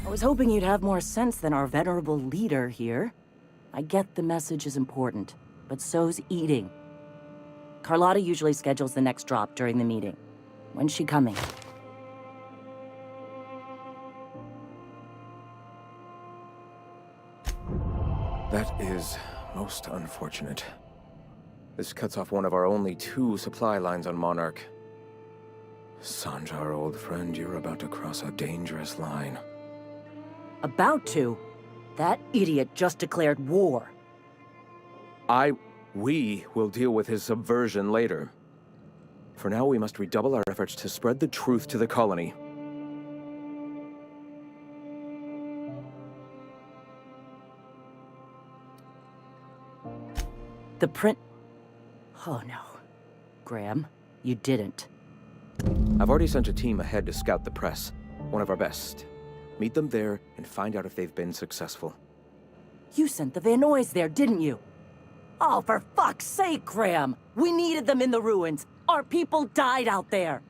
I was hoping you'd have more sense than our venerable leader here. I get the message is important, but so's eating. Carlotta usually schedules the next drop during the meeting. When's she coming? That is most unfortunate. This cuts off one of our only 2 supply lines on Monarch. Sanjar, old friend, you're about to cross a dangerous line. About to? That idiot just declared war. We will deal with his subversion later. For now, we must redouble our efforts to spread the truth to the colony. The print... Oh no. Graham, you didn't. I've already sent a team ahead to scout the press. One of our best. Meet them there and find out if they've been successful. You sent the Van Noys there, didn't you? Oh, for fuck's sake, Graham! We needed them in the ruins. Our people died out there.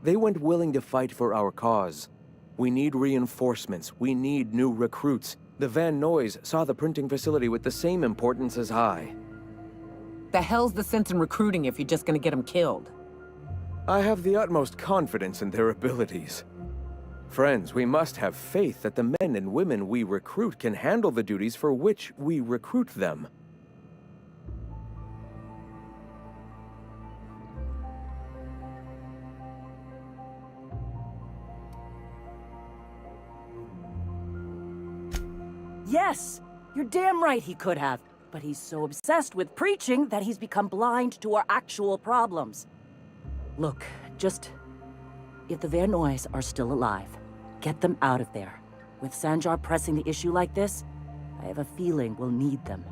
They went willing to fight for our cause. We need reinforcements. We need new recruits. The Van Noys saw the printing facility with the same importance as I. The hell's the sense in recruiting if you're just gonna get them killed? I have the utmost confidence in their abilities. Friends, we must have faith that the men and women we recruit can handle the duties for which we recruit them. Yes! You're damn right he could have. But he's so obsessed with preaching that he's become blind to our actual problems. Look, just... If the Van Noys are still alive, get them out of there. With Sanjar pressing the issue like this, I have a feeling we'll need them.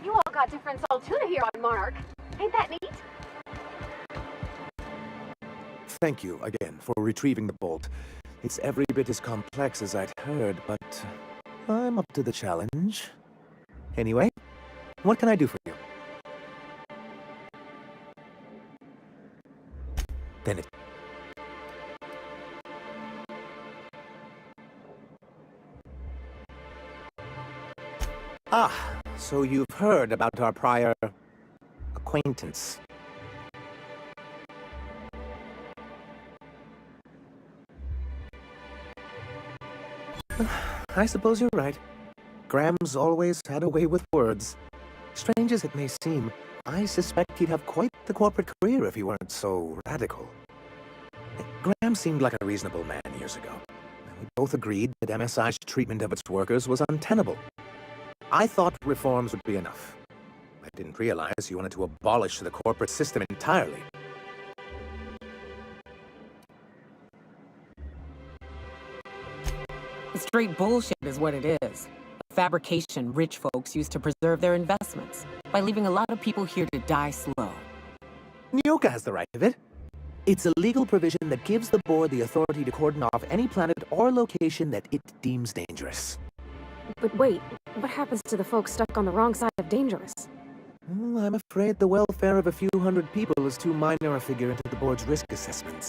You all got different Saltuna here on Monarch. Ain't that neat? Thank you again for retrieving the bolt. It's every bit as complex as I'd heard, but I'm up to the challenge. Anyway, what can I do for you? Then it... Ah, so you've heard about our prior acquaintance. I suppose you're right. Graham's always had a way with words. Strange as it may seem, I suspect he'd have quite the corporate career if he weren't so radical. Graham seemed like a reasonable man years ago. We both agreed that MSI's treatment of its workers was untenable. I thought reforms would be enough. I didn't realize you wanted to abolish the corporate system entirely. Straight bullshit is what it is. A fabrication rich folks use to preserve their investments by leaving a lot of people here to die slow. Nyoka has the right of it. It's a legal provision that gives the board the authority to cordon off any planet or location that it deems dangerous. But wait, what happens to the folks stuck on the wrong side of dangerous? Well, I'm afraid the welfare of a few hundred people is too minor a figure into the board's risk assessments.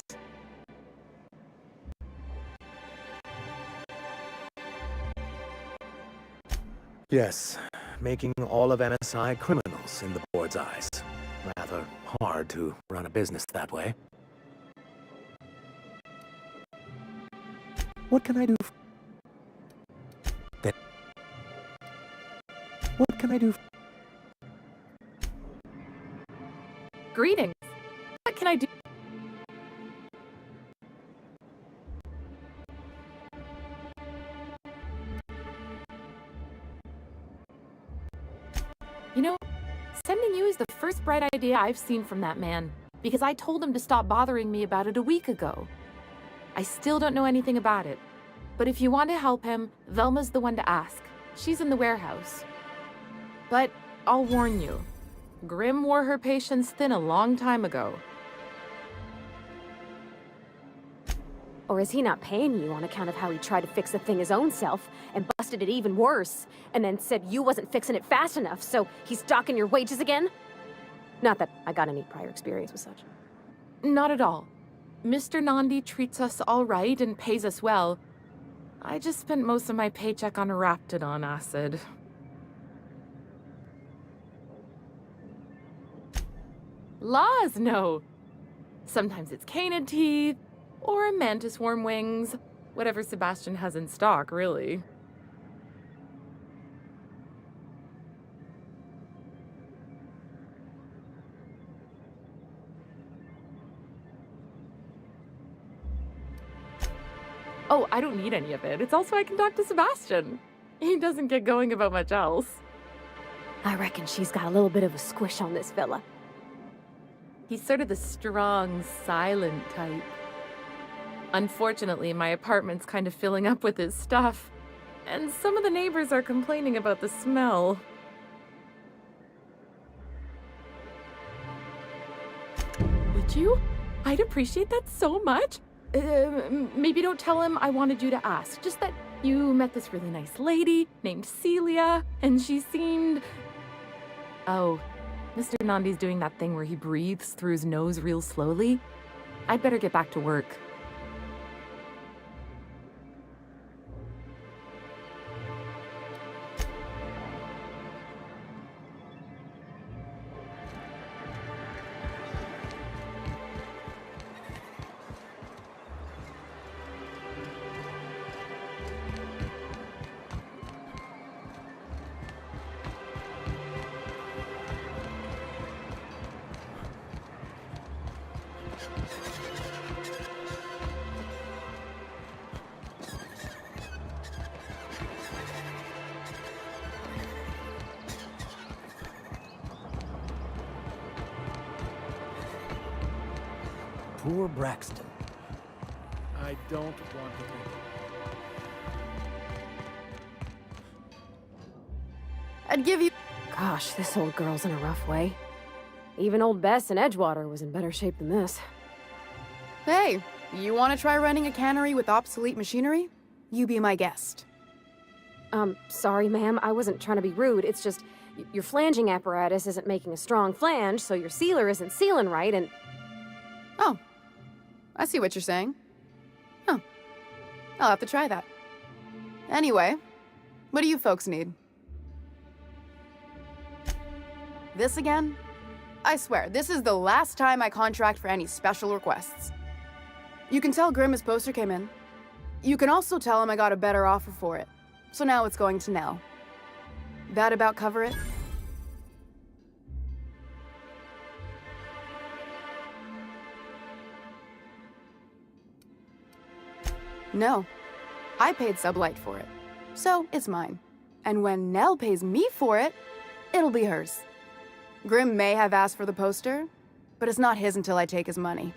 Yes, making all of MSI criminals in the board's eyes. Rather hard to run a business that way. What can I do? What can I do? Greetings. What can I do? You know, sending you is the first bright idea I've seen from that man, because I told him to stop bothering me about it a week ago. I still don't know anything about it, but if you want to help him, Velma's the one to ask. She's in the warehouse. But I'll warn you, Grim wore her patience thin a long time ago. Or is he not paying you on account of how he tried to fix the thing his own self and busted it even worse, and then said you wasn't fixing it fast enough, so he's docking your wages again? Not that I got any prior experience with such. Not at all. Mr. Nandi treats us all right and pays us well. I just spent most of my paycheck on Raptidon acid. Laws, no. Sometimes it's canid teeth, or a mantis worm wings. Whatever Sebastian has in stock, really. Oh, I don't need any of it. It's also I can talk to Sebastian. He doesn't get going about much else. I reckon she's got a little bit of a squish on this fella. He's sort of the strong, silent type. Unfortunately, my apartment's kind of filling up with his stuff, and some of the neighbors are complaining about the smell. Would you? I'd appreciate that so much. Maybe don't tell him I wanted you to ask. Just that you met this really nice lady named Celia, and she seemed... Oh, Mr. Nandi's doing that thing where he breathes through his nose real slowly. I'd better get back to work. Poor Braxton. I don't want to think. I'd give you... Gosh, this old girl's in a rough way. Even old Bess in Edgewater was in better shape than this. Hey, you want to try running a cannery with obsolete machinery? You be my guest. Sorry, ma'am. I wasn't trying to be rude. It's just, your flanging apparatus isn't making a strong flange, so your sealer isn't sealing right, and... Oh. I see what you're saying. Huh. I'll have to try that. Anyway, what do you folks need? this again, I swear, this is the last time I contract for any special requests. You can tell Grim his poster came in. You can also tell him I got a better offer for it. So now it's going to Nell. That about cover it? No. I paid Sublight for it. So it's mine. And when Nell pays me for it, it'll be hers. Grim may have asked for the poster, but it's not his until I take his money.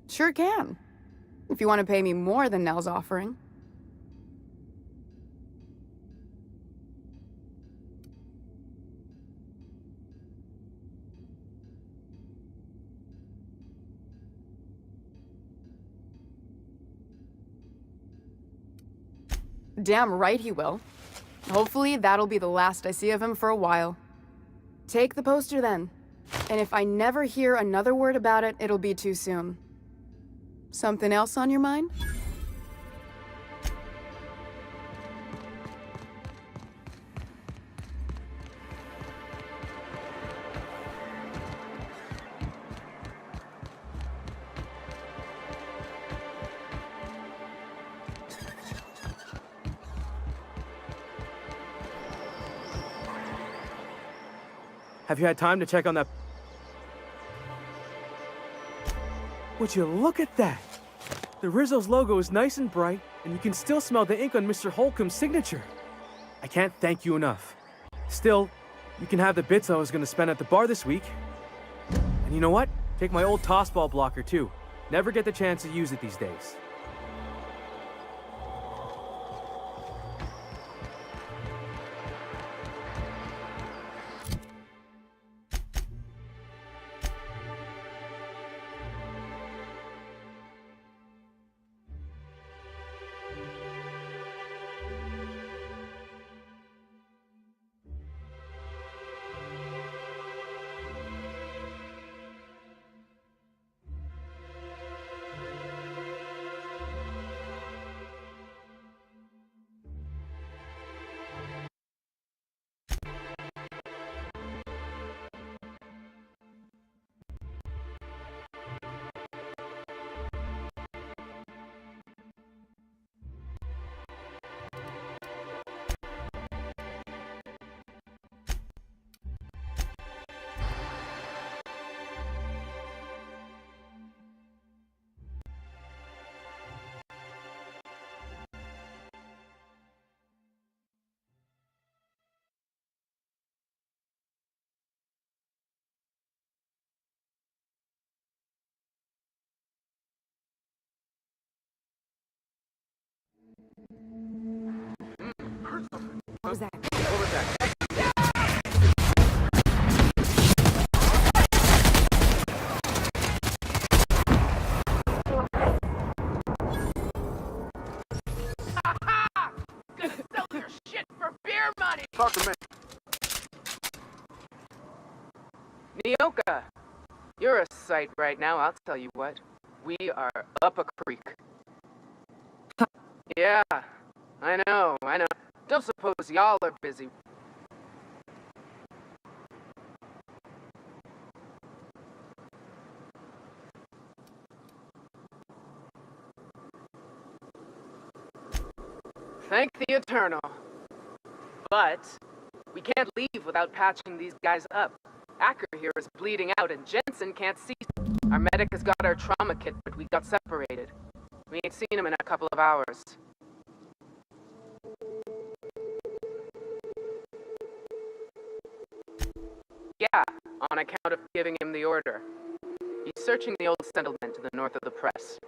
Sure can. If you want to pay me more than Nell's offering. Damn right he will. Hopefully that'll be the last I see of him for a while. Take the poster then. And if I never hear another word about it, it'll be too soon. Something else on your mind? Have you had time to check on that? Would you look at that? The Rizzo's logo is nice and bright, and you can still smell the ink on Mr. Holcomb's signature. I can't thank you enough. Still, you can have the bits I was going to spend at the bar this week. And you know what? Take my old tossball blocker, too. Never get the chance to use it these days. What was that? What was that? Sell your shit for beer money! Talk to me. Nyoka, you're a sight right now, I'll tell you what. We are up a creek. Yeah, I know. Don't suppose y'all are busy. Thank the Eternal. But we can't leave without patching these guys up. Acker here is bleeding out and Jensen can't see. Our medic has got our trauma kit, but we got separated. We ain't seen him in a couple of hours. Yeah, on account of giving him the order. He's searching the old settlement to the north of the press.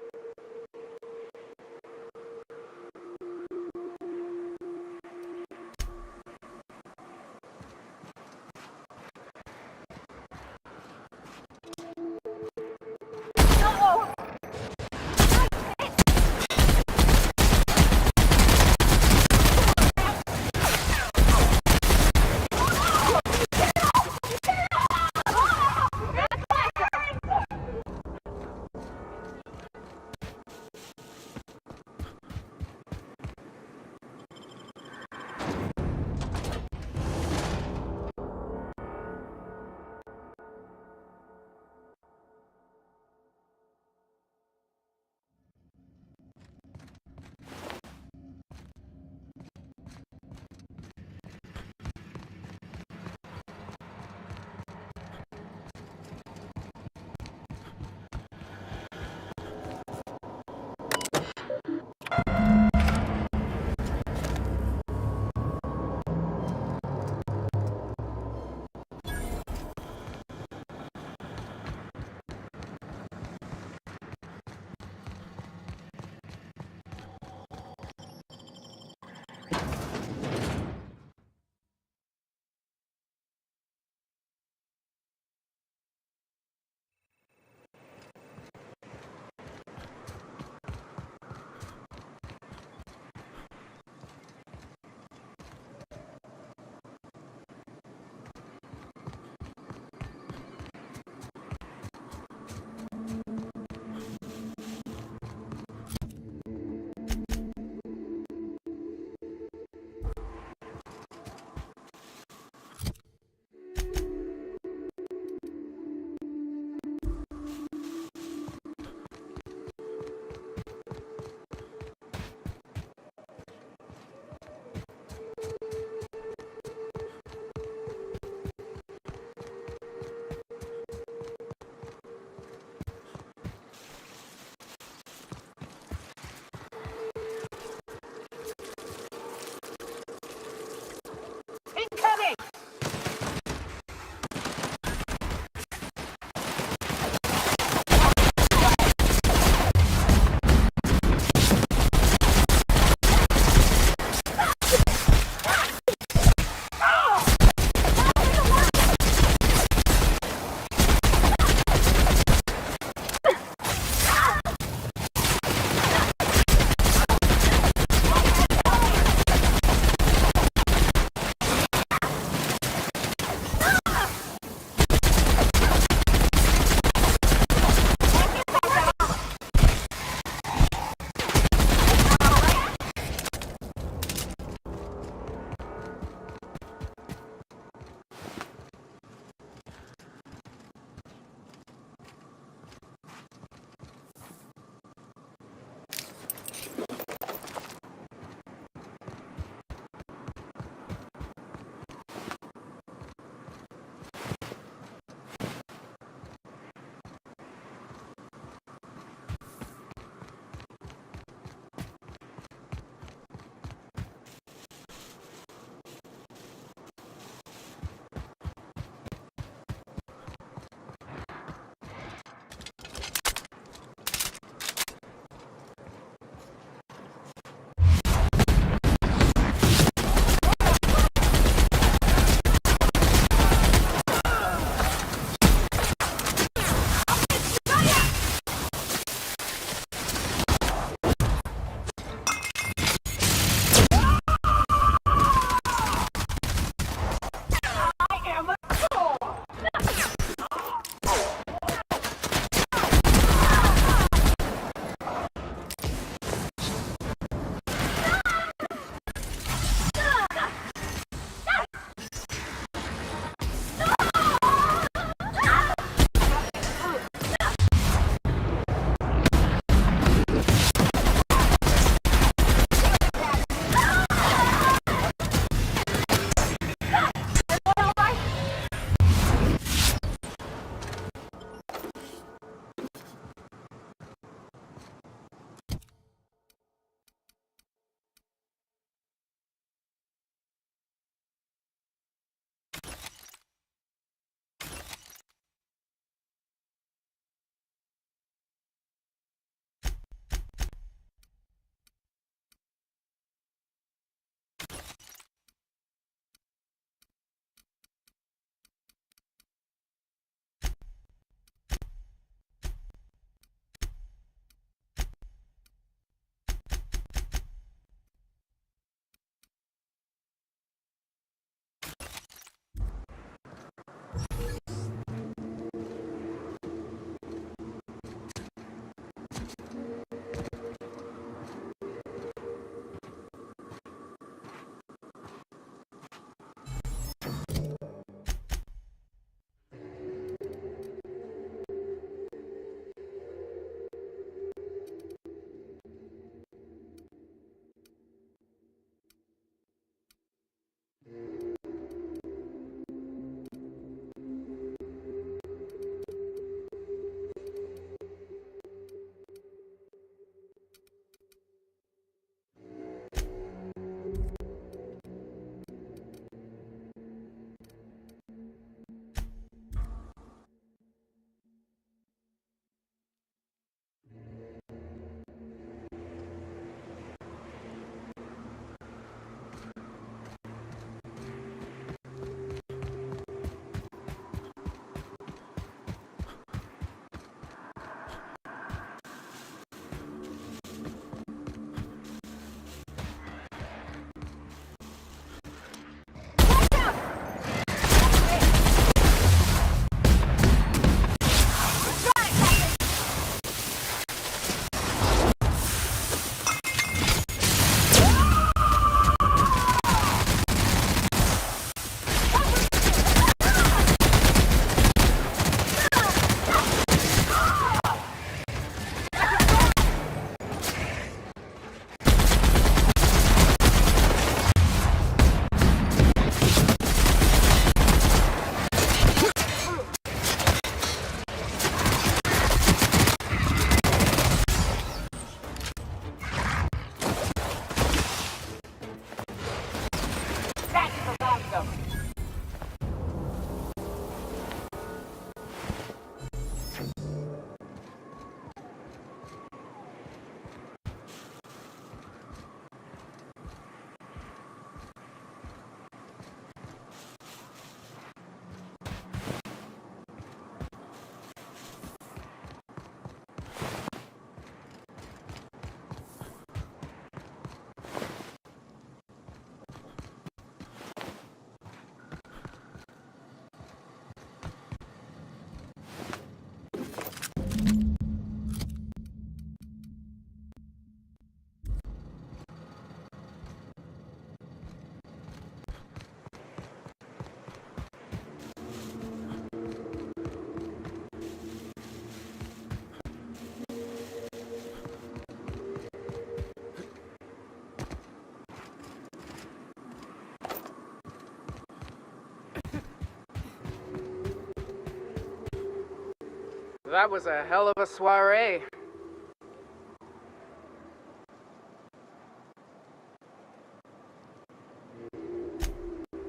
That was a hell of a soiree.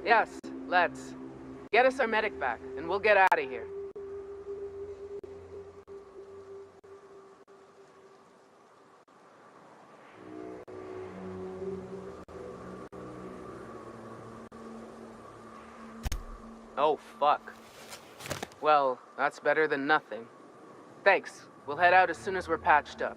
Yes, let's. Get us our medic back, and we'll get out of here. Oh, fuck. Well, that's better than nothing. Thanks. We'll head out as soon as we're patched up.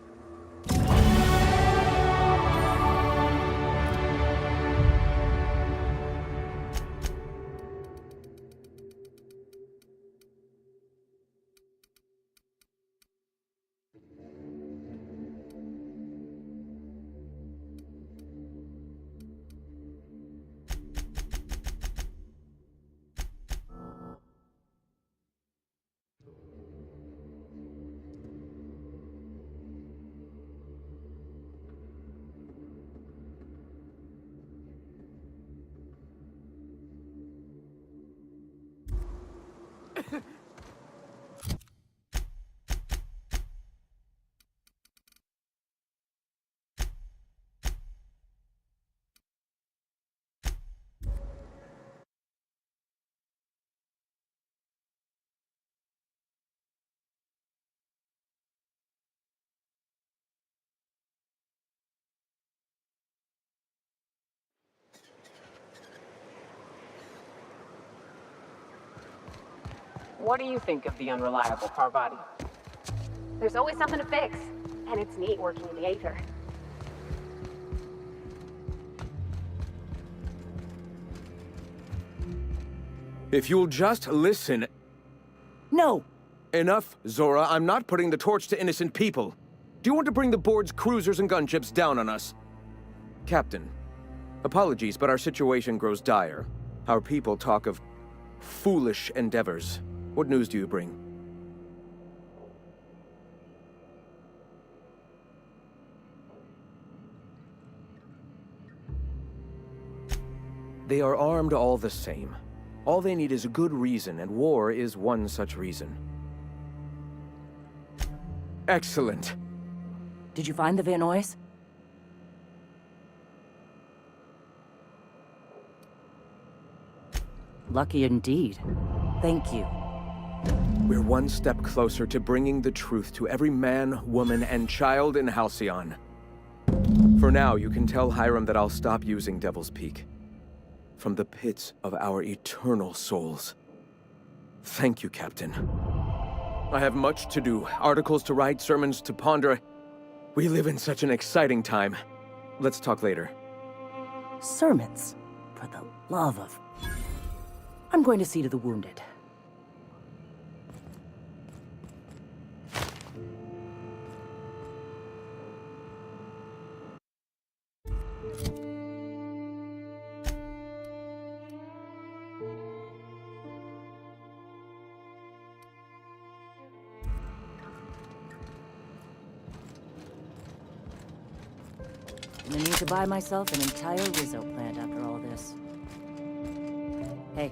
What do you think of the unreliable Parvati? There's always something to fix, and it's neat working in the Aether. If you'll just listen... No! Enough, Zora. I'm not putting the torch to innocent people. Do you want to bring the board's cruisers and gunships down on us? Captain, apologies, but our situation grows dire. Our people talk of foolish endeavors. What news do you bring? They are armed all the same. All they need is a good reason, and war is one such reason. Excellent. Did you find the Vanoys? Lucky indeed. Thank you. We're one step closer to bringing the truth to every man, woman, and child in Halcyon. For now, you can tell Hiram that I'll stop using Devil's Peak. From the pits of our eternal souls. Thank you, Captain. I have much to do, articles to write, sermons to ponder. We live in such an exciting time. Let's talk later. Sermons? For the love of... I'm going to see to the wounded. I need to buy myself an entire Rizzo plant after all this. Hey.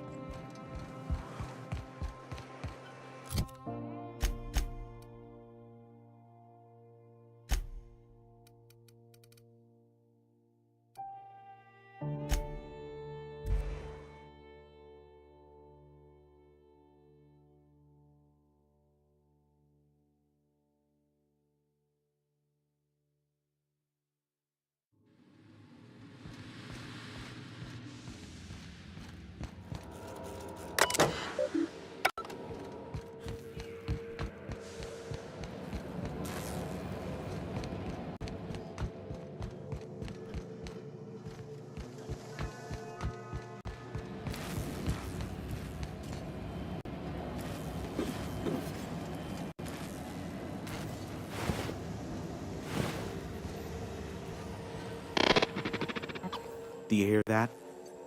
Do you hear that?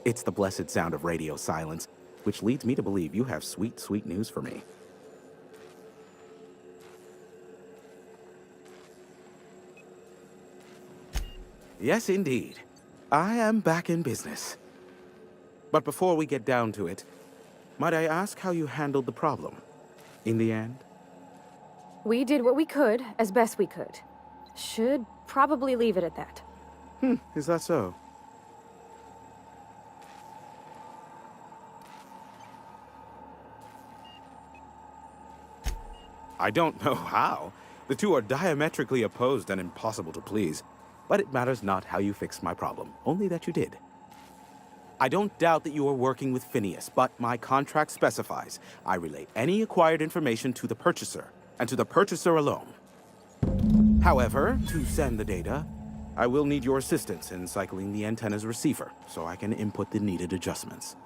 It's the blessed sound of radio silence, which leads me to believe you have sweet, sweet news for me. Yes, indeed. I am back in business. But before we get down to it, might I ask how you handled the problem in the end? We did what we could, as best we could. Should probably leave it at that. Is that so? I don't know how. The two are diametrically opposed and impossible to please. But it matters not how you fixed my problem, only that you did. I don't doubt that you are working with Phineas, but my contract specifies I relay any acquired information to the purchaser, and to the purchaser alone. However, to send the data, I will need your assistance in cycling the antenna's receiver, so I can input the needed adjustments.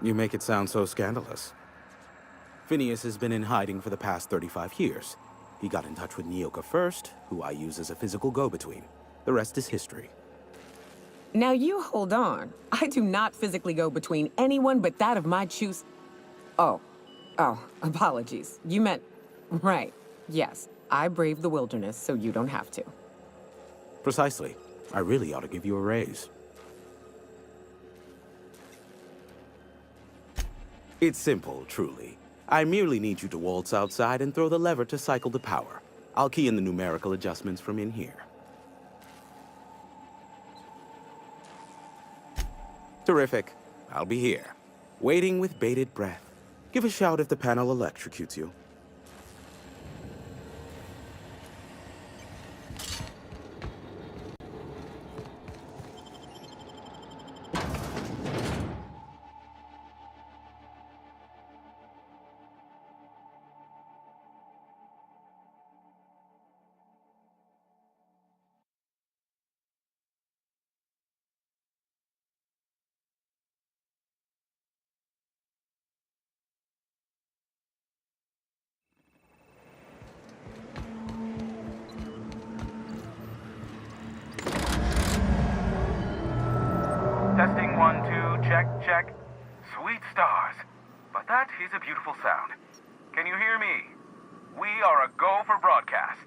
You make it sound so scandalous. Phineas has been in hiding for the past 35 years. He got in touch with Nyoka first, who I use as a physical go-between. The rest is history. Now you hold on. I do not physically go between anyone but that of my choose. Oh, apologies. You meant, right. Yes, I braved the wilderness, so you don't have to. Precisely. I really ought to give you a raise. It's simple, truly. I merely need you to waltz outside and throw the lever to cycle the power. I'll key in the numerical adjustments from in here. Terrific. I'll be here, waiting with bated breath. Give a shout if the panel electrocutes you. Testing 1, 2, check, check. Sweet stars. But that is a beautiful sound. Can you hear me? We are a go for broadcast.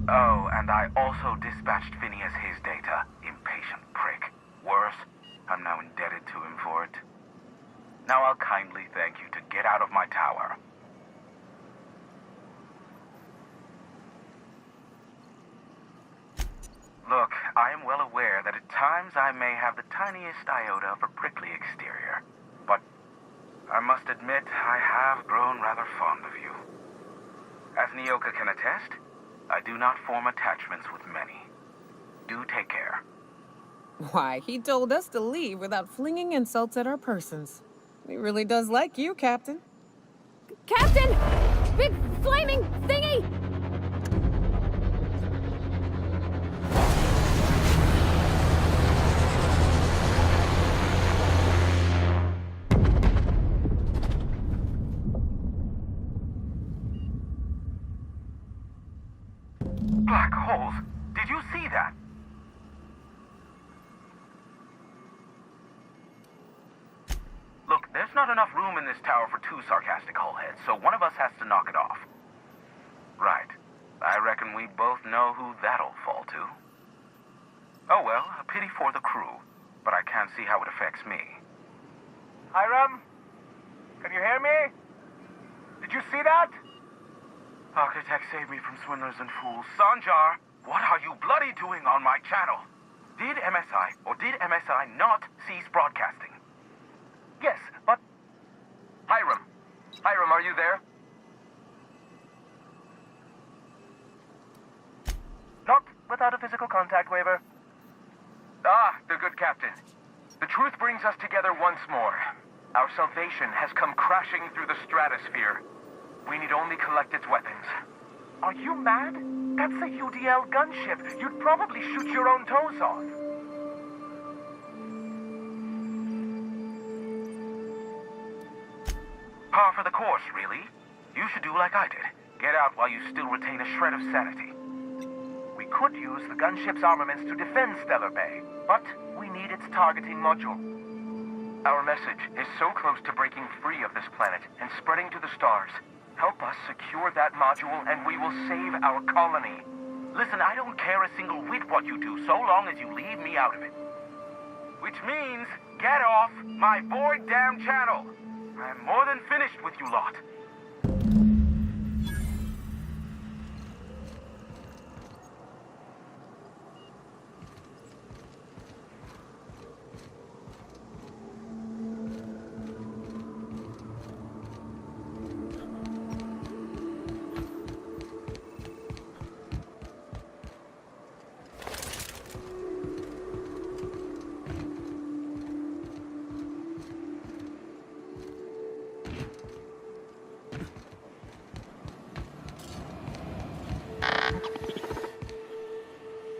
Oh, and I also dispatched Phineas his data. Impatient prick. Worse, I'm now indebted to him for it. Now I'll kindly thank you to get out of my tower. Look, I am well aware that at times I may have the tiniest iota of a prickly exterior, but I must admit I have grown rather fond of you. As Nyoka can attest, I do not form attachments with many. Do take care. Why, he told us to leave without flinging insults at our persons. He really does like you, Captain. Captain! Big flaming thingy! Black holes! Did you see that? Look, there's not enough room in this tower for two sarcastic hullheads, so one of us has to knock it off. Right. I reckon we both know who that'll fall to. Oh well, a pity for the crew, but I can't see how it affects me. Hiram? Can you hear me? Did you see that? Architect, save me from swindlers and fools. Sanjar, what are you bloody doing on my channel? Did MSI or did MSI not cease broadcasting? Yes, but... Hiram, are you there? Not without a physical contact waiver. Ah, the good captain. The truth brings us together once more. Our salvation has come crashing through the stratosphere. We need only collect its weapons. Are you mad? That's a UDL gunship. You'd probably shoot your own toes off. Par for the course, really. You should do like I did. Get out while you still retain a shred of sanity. We could use the gunship's armaments to defend Stellar Bay, but we need its targeting module. Our message is so close to breaking free of this planet and spreading to the stars. Help us secure that module and we will save our colony. Listen, I don't care a single whit what you do, so long as you leave me out of it. Which means, get off my void damn channel. I'm more than finished with you lot.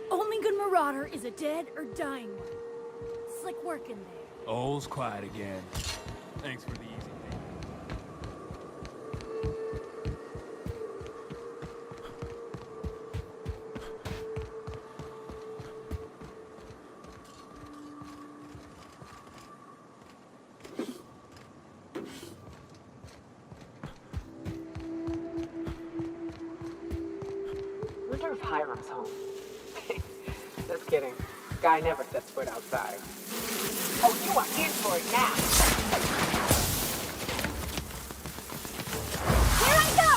Only good marauder is a dead or dying one. Slick working there. All's quiet again. Thanks for the easy thing. Wonder if Hiram's home. Just kidding. Guy never sets foot outside. Oh, you are in for it now. Here I go!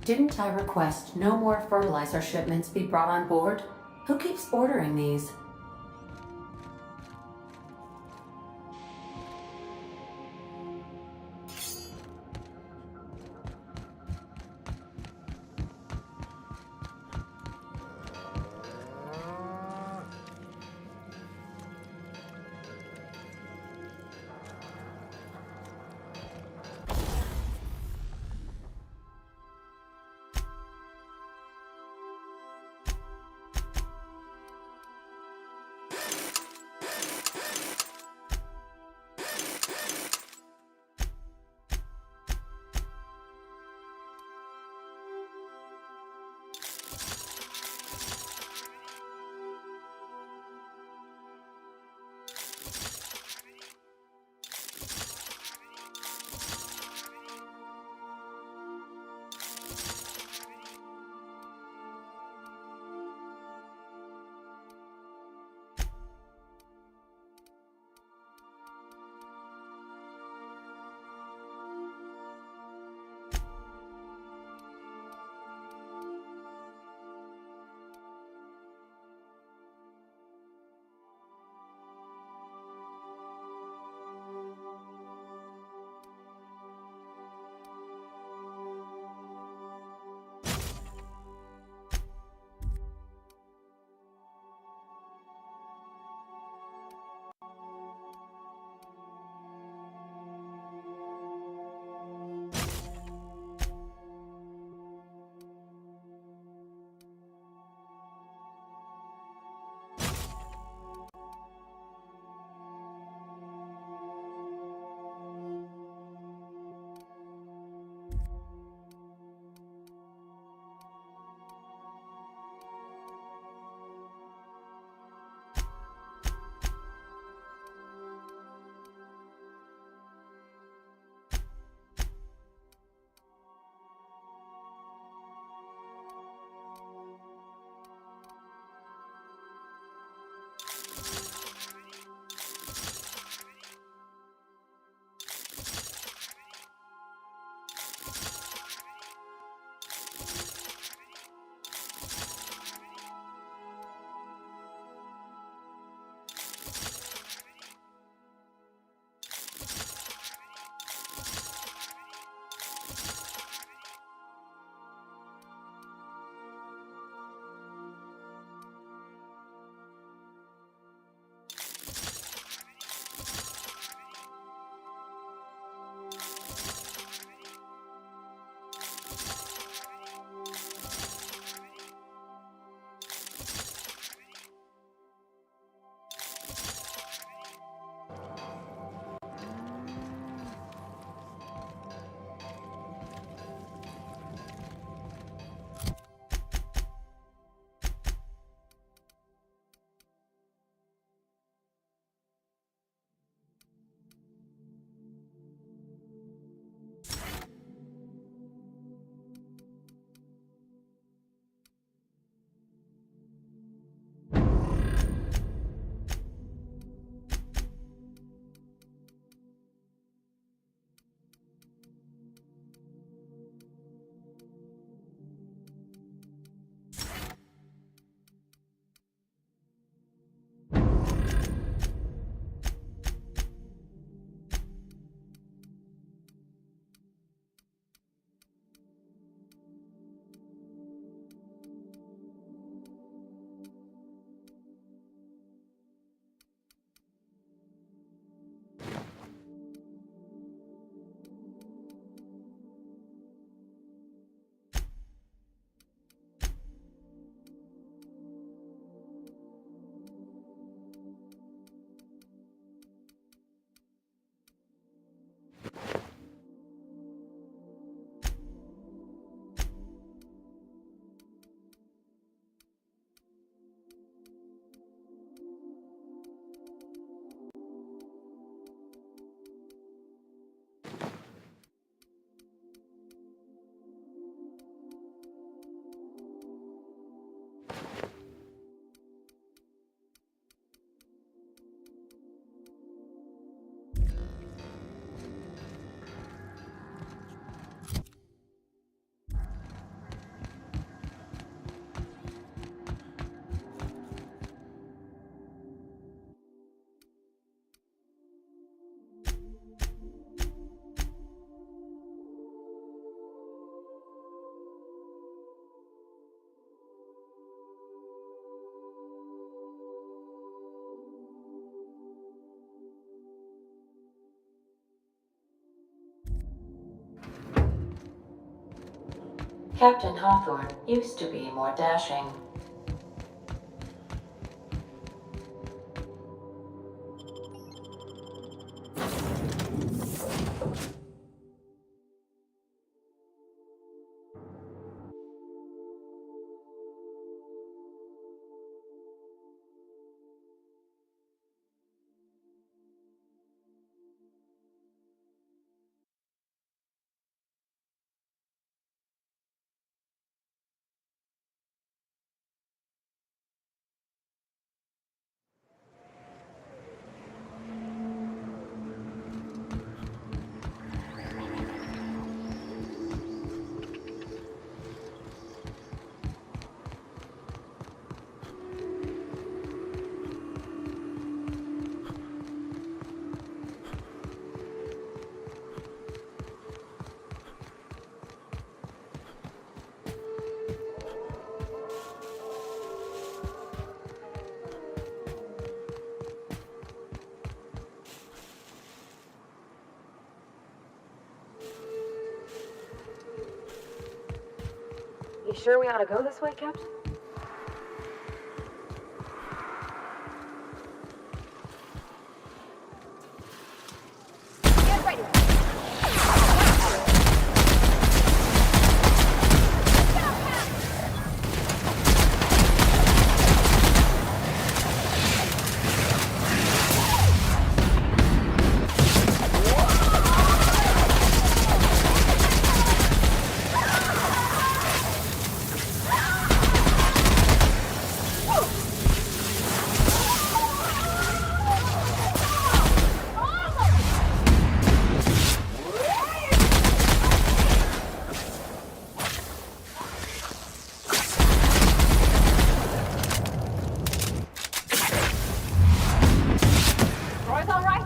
Didn't I request no more fertilizer shipments be brought on board? Who keeps ordering these? Captain Hawthorne used to be more dashing. You sure we ought to go this way, Captain? Get ready! Roy's all right?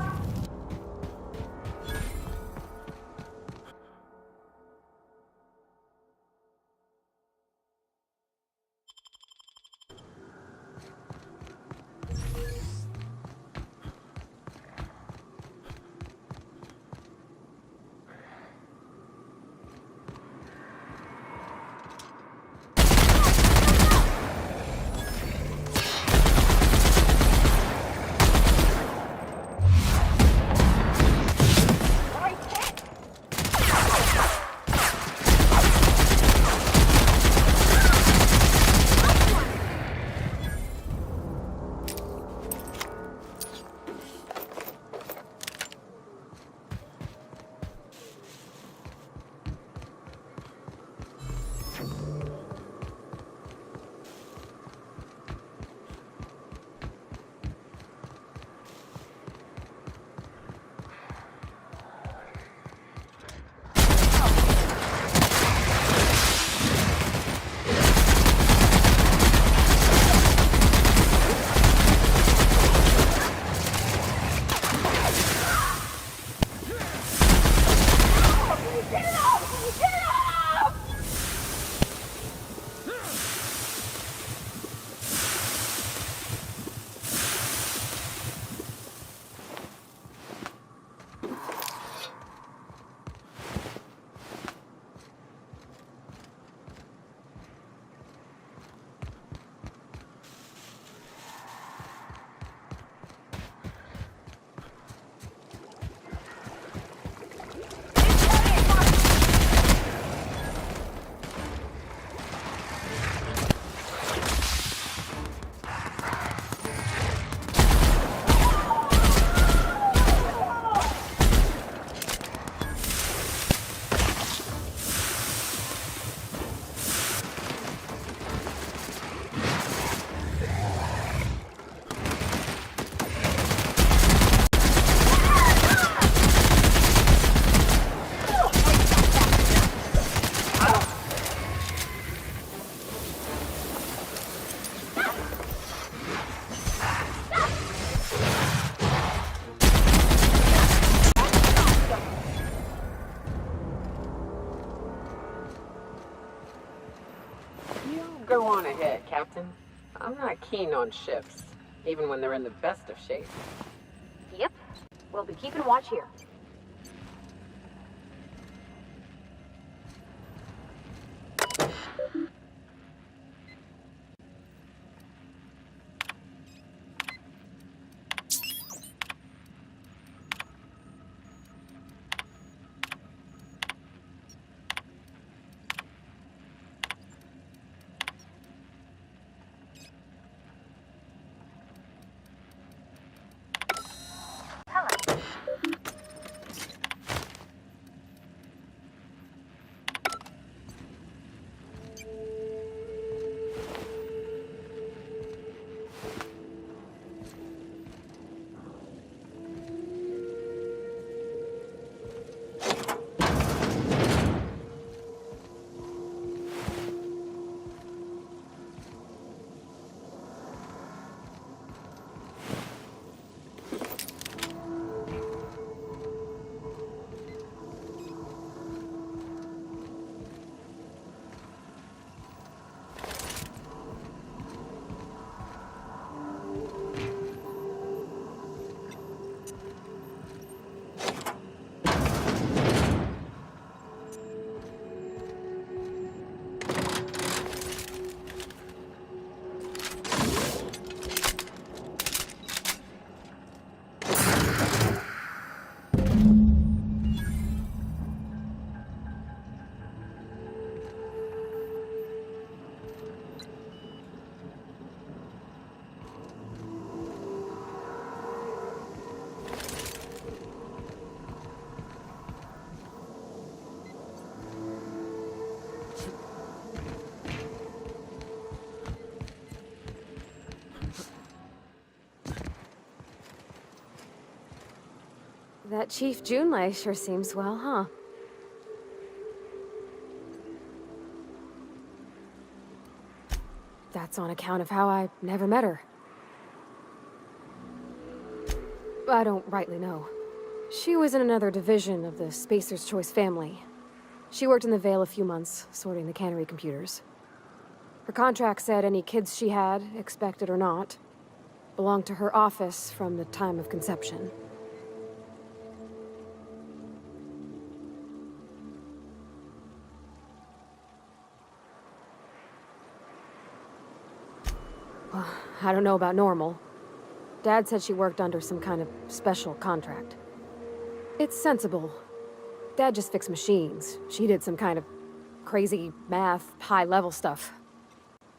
Go on ahead, Captain. I'm not keen on ships, even when they're in the best of shape. Yep. We'll be keeping watch here. That Chief Junlei sure seems well, huh? That's on account of how I never met her. I don't rightly know. She was in another division of the Spacer's Choice family. She worked in the Vale a few months, sorting the cannery computers. Her contract said any kids she had, expected or not, belonged to her office from the time of conception. I don't know about normal. Dad said she worked under some kind of special contract. It's sensible. Dad just fixed machines. She did some kind of crazy math, high-level stuff.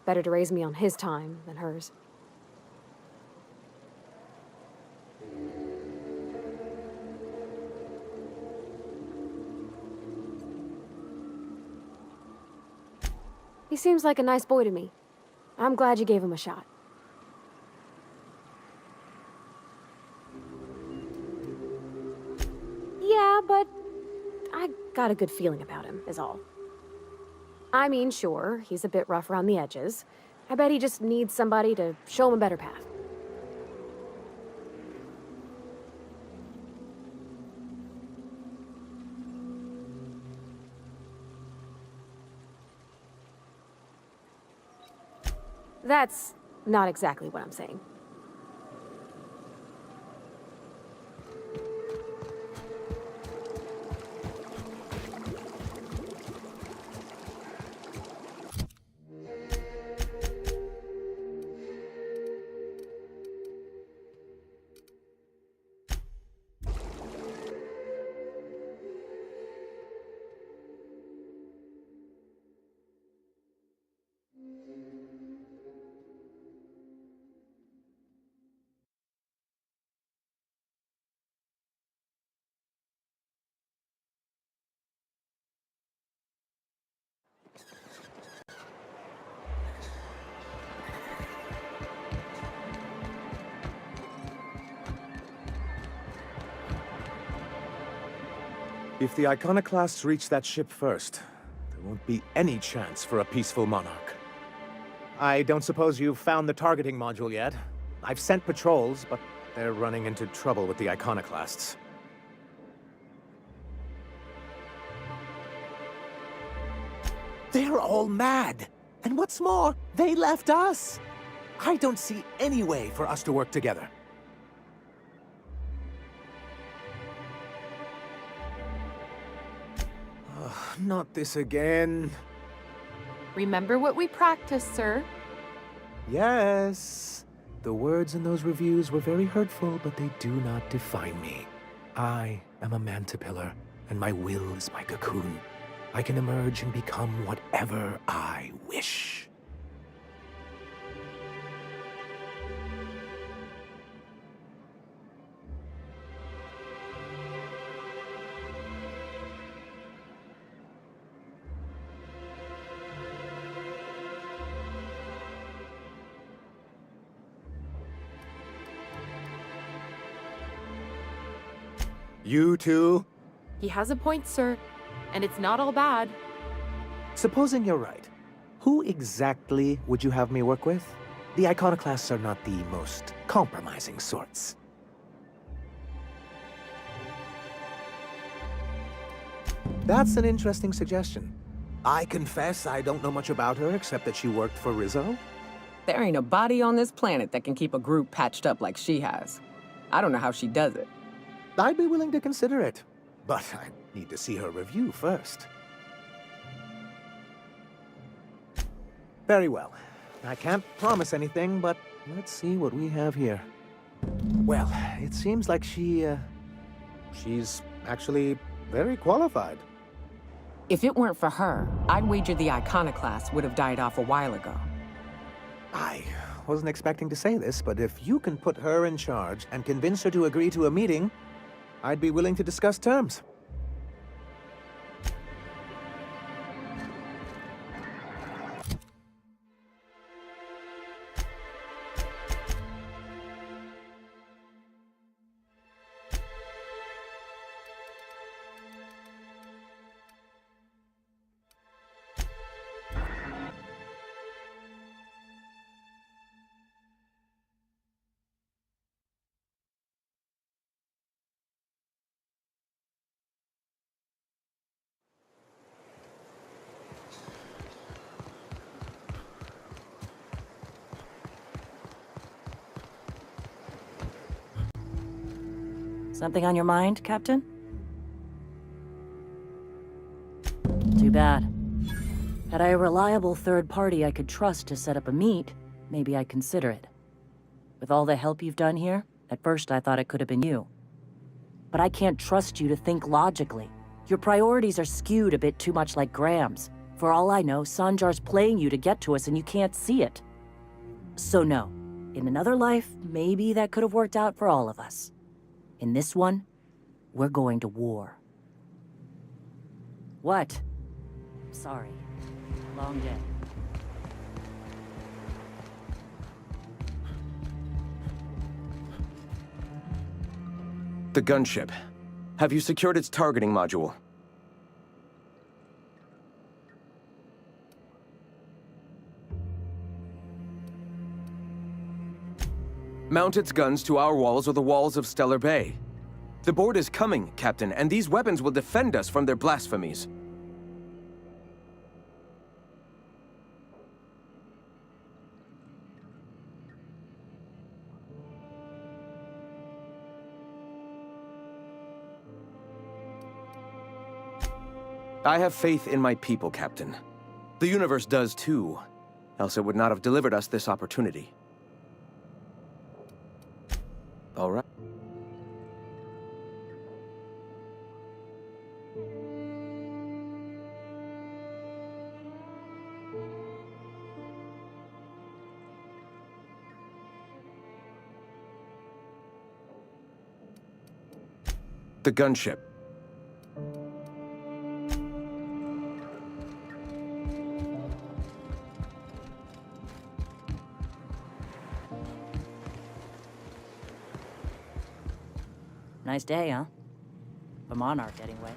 Better to raise me on his time than hers. He seems like a nice boy to me. I'm glad you gave him a shot. Yeah, but I got a good feeling about him, is all. I mean, sure, he's a bit rough around the edges. I bet he just needs somebody to show him a better path. That's not exactly what I'm saying. If the Iconoclasts reach that ship first, there won't be any chance for a peaceful monarch. I don't suppose you've found the targeting module yet? I've sent patrols, but they're running into trouble with the Iconoclasts. They're all mad! And what's more, they left us! I don't see any way for us to work together. Not this again. Remember what we practiced, sir. Yes. The words in those reviews were very hurtful, but they do not define me. I am a mantipillar, and my will is my cocoon. I can emerge and become whatever I wish. You too? He has a point, sir. And it's not all bad. Supposing you're right, who exactly would you have me work with? The Iconoclasts are not the most compromising sorts. That's an interesting suggestion. I confess I don't know much about her except that she worked for Rizzo. There ain't a body on this planet that can keep a group patched up like she has. I don't know how she does it. I'd be willing to consider it, but I need to see her review first. Very well. I can't promise anything, but let's see what we have here. Well, it seems like she's actually very qualified. If it weren't for her, I'd wager the Iconoclast would have died off a while ago. I wasn't expecting to say this, but if you can put her in charge and convince her to agree to a meeting, I'd be willing to discuss terms. Something on your mind, Captain? Too bad. Had I a reliable third party I could trust to set up a meet, maybe I'd consider it. With all the help you've done here, at first I thought it could have been you. But I can't trust you to think logically. Your priorities are skewed a bit too much like Graham's. For all I know, Sanjar's playing you to get to us and you can't see it. So no. In another life, maybe that could have worked out for all of us. In this one, we're going to war. What? Sorry. Long day. The gunship. Have you secured its targeting module? Mount its guns to our walls or the walls of Stellar Bay. The board is coming, Captain, and these weapons will defend us from their blasphemies. I have faith in my people, Captain. The universe does too, else it would not have delivered us this opportunity. All right. The gunship. Nice day, huh? For Monarch, anyway.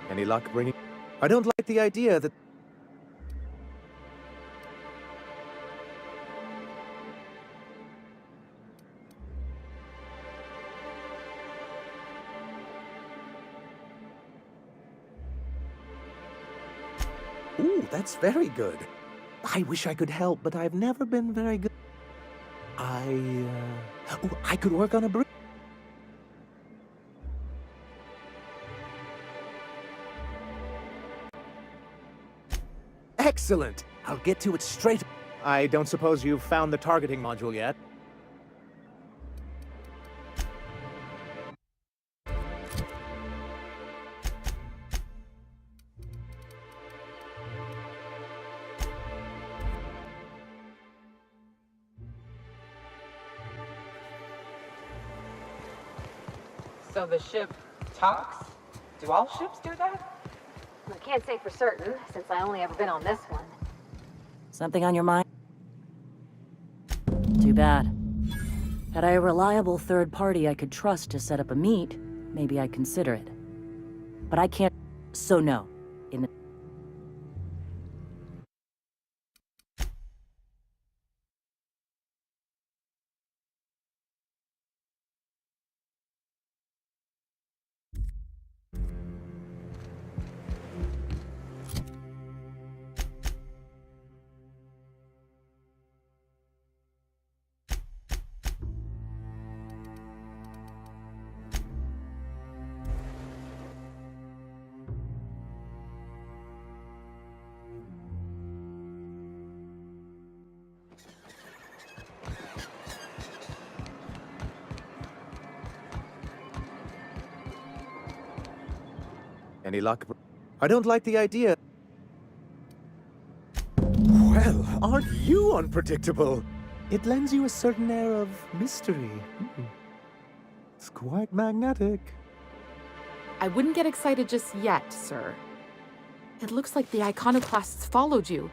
Any luck bringing... I don't like the idea that... Ooh, that's very good. I wish I could help, but I've never been very good. Ooh, I could work on a bridge. Excellent! I'll get to it straight. I don't suppose you've found the targeting module yet? So the ship talks? Do all ships do that? I can't say for certain, since I only ever been on this one. Something on your mind? Too bad. Had I a reliable third party I could trust to set up a meet, maybe I'd consider it. But I can't... So no. In Any luck? I don't like the idea. Well, aren't you unpredictable? It lends you a certain air of mystery. It's quite magnetic. I wouldn't get excited just yet, sir. It looks like the iconoclasts followed you.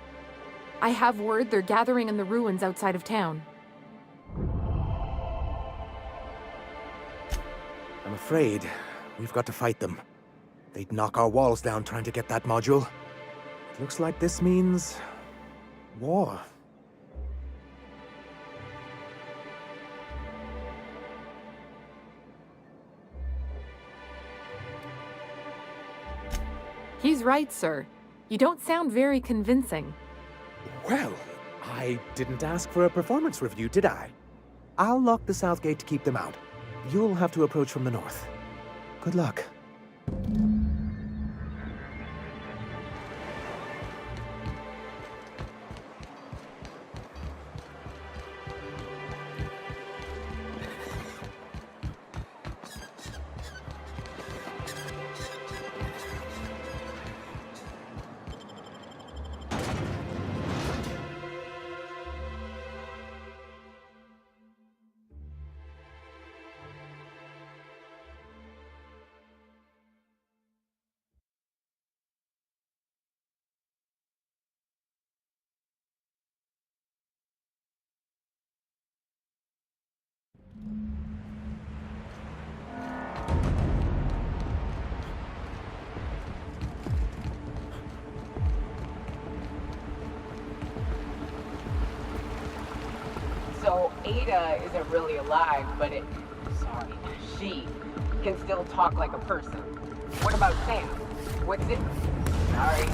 I have word they're gathering in the ruins outside of town. I'm afraid we've got to fight them. They'd knock our walls down trying to get that module. It looks like this means war. He's right, sir. You don't sound very convincing. Well, I didn't ask for a performance review, did I? I'll lock the south gate to keep them out. You'll have to approach from the north. Good luck. So Ada isn't really alive, but she can still talk like a person. What about Sam? What's it? Sorry.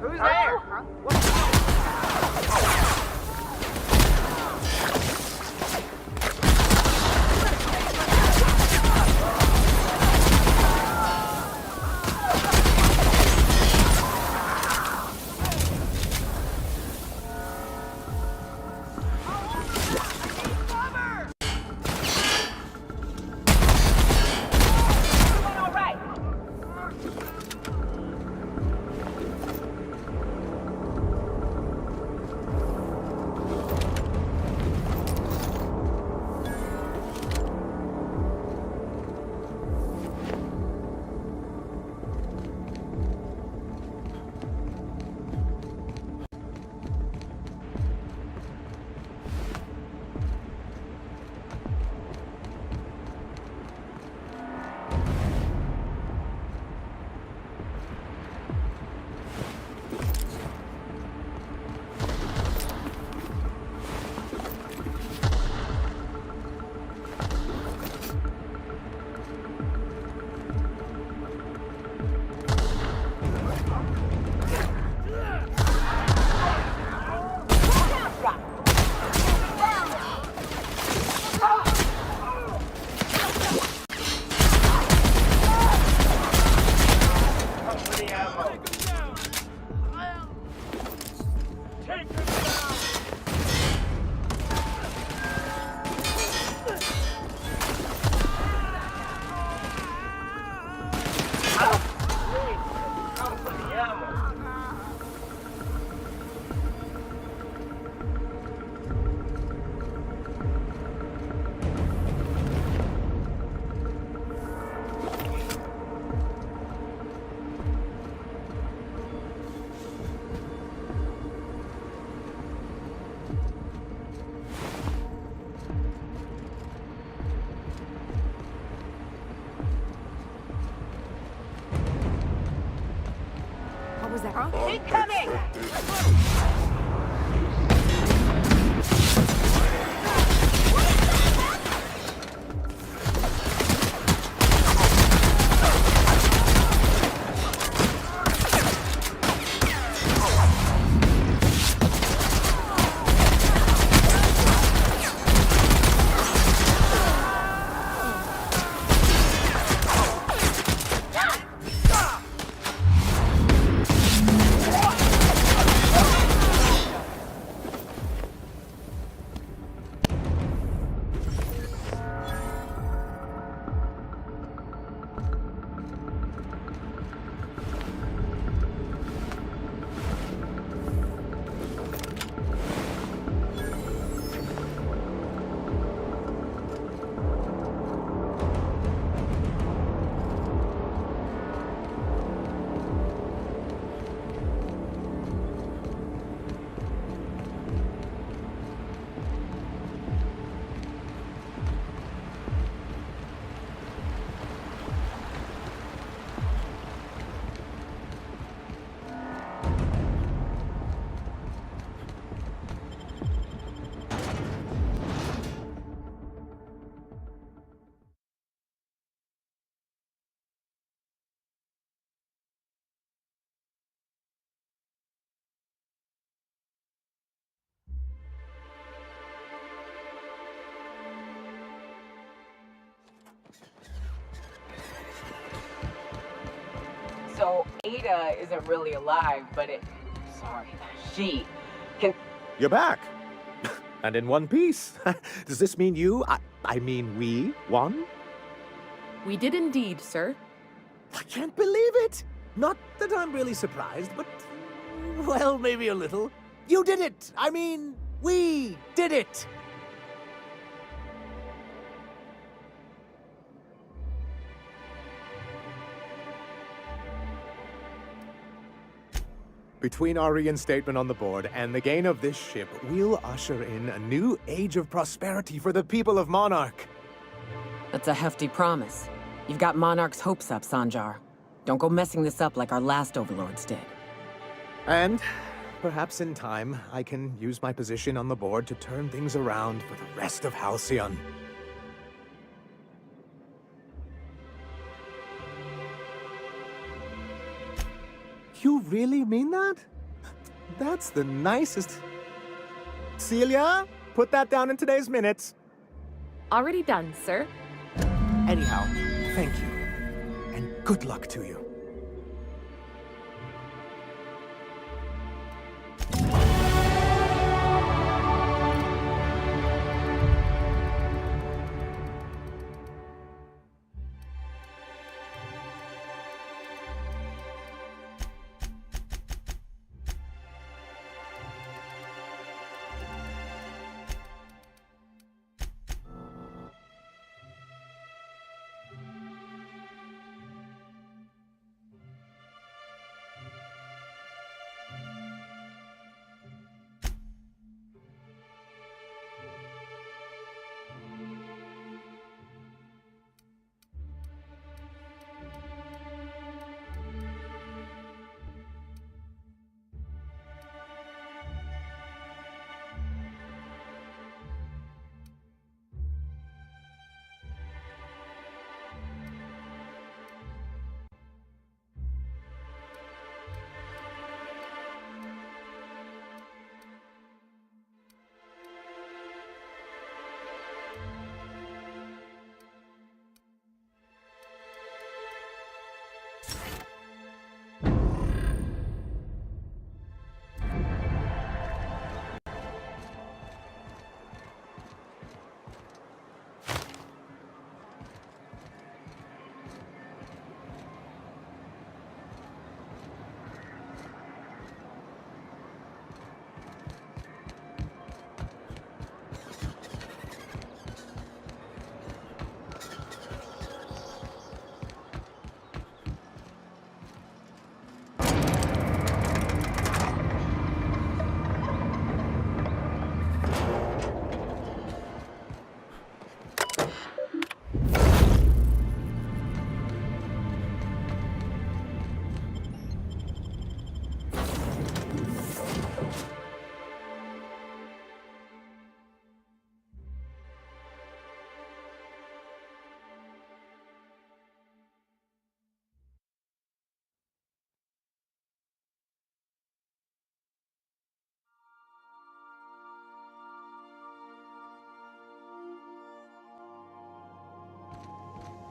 Who's there? Incoming! So Ada isn't really alive, but she can... You're back. And in one piece. Does this mean I mean we won? We did indeed, sir. I can't believe it! Not that I'm really surprised, but... well, maybe a little. You did it! I mean, we did it! Between our reinstatement on the board and the gain of this ship, we'll usher in a new age of prosperity for the people of Monarch. That's a hefty promise. You've got Monarch's hopes up, Sanjar. Don't go messing this up like our last overlords did. And perhaps in time, I can use my position on the board to turn things around for the rest of Halcyon. You really mean that? That's the nicest... Celia, put that down in today's minutes. Already done, sir. Anyhow, thank you. And good luck to you.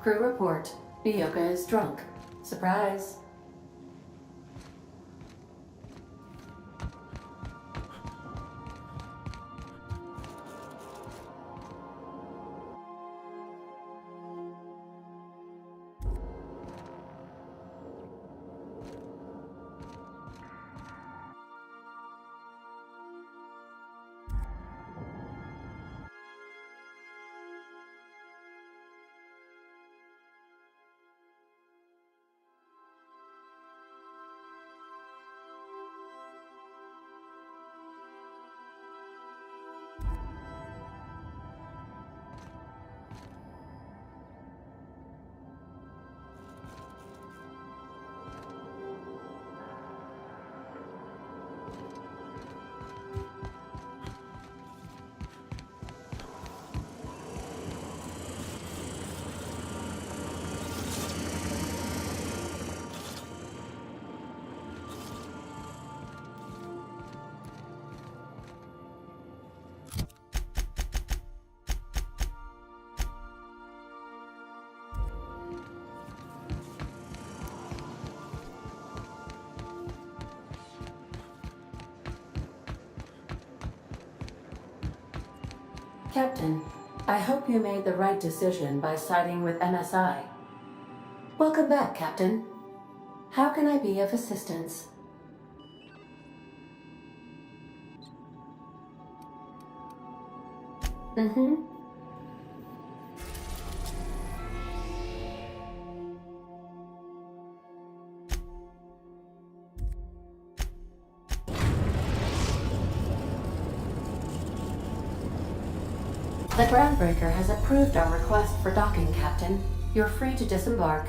Crew report. Nyoka is drunk. Surprise. Captain, I hope you made the right decision by siding with MSI. Welcome back, Captain. How can I be of assistance? Mm-hmm. The Groundbreaker has approved our request for docking, Captain. You're free to disembark.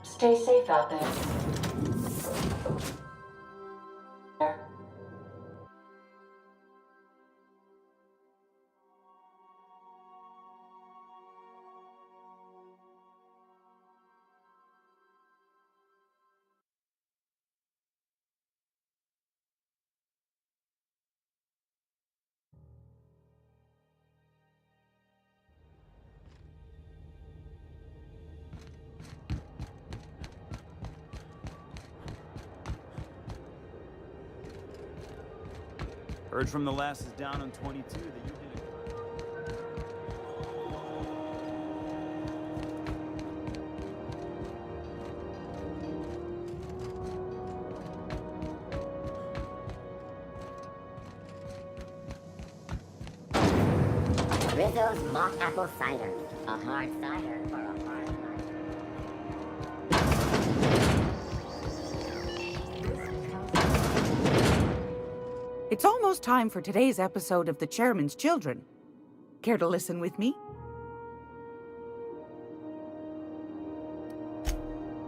Stay safe out there. Heard from the lasses down on 22 that you did it. Rizzo's mock apple cider. A hard cider for a hard life. It's almost time for today's episode of The Chairman's Children. Care to listen with me?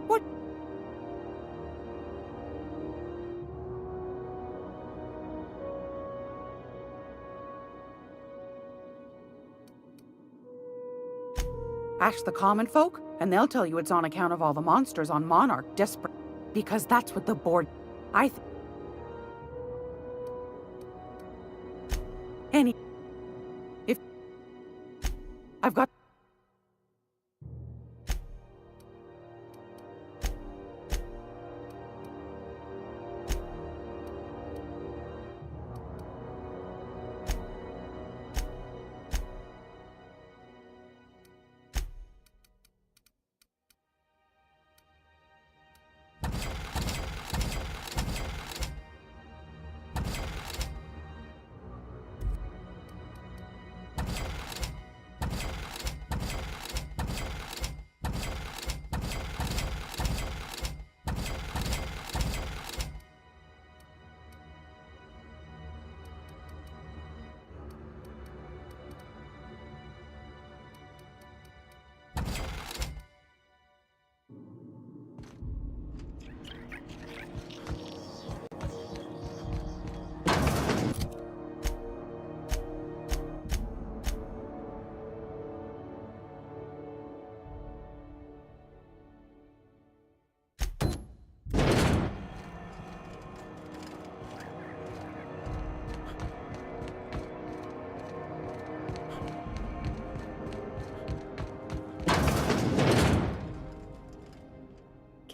What? Ask the common folk, and they'll tell you it's on account of all the monsters on Monarch desperate. Because that's what the board... I think... If I've got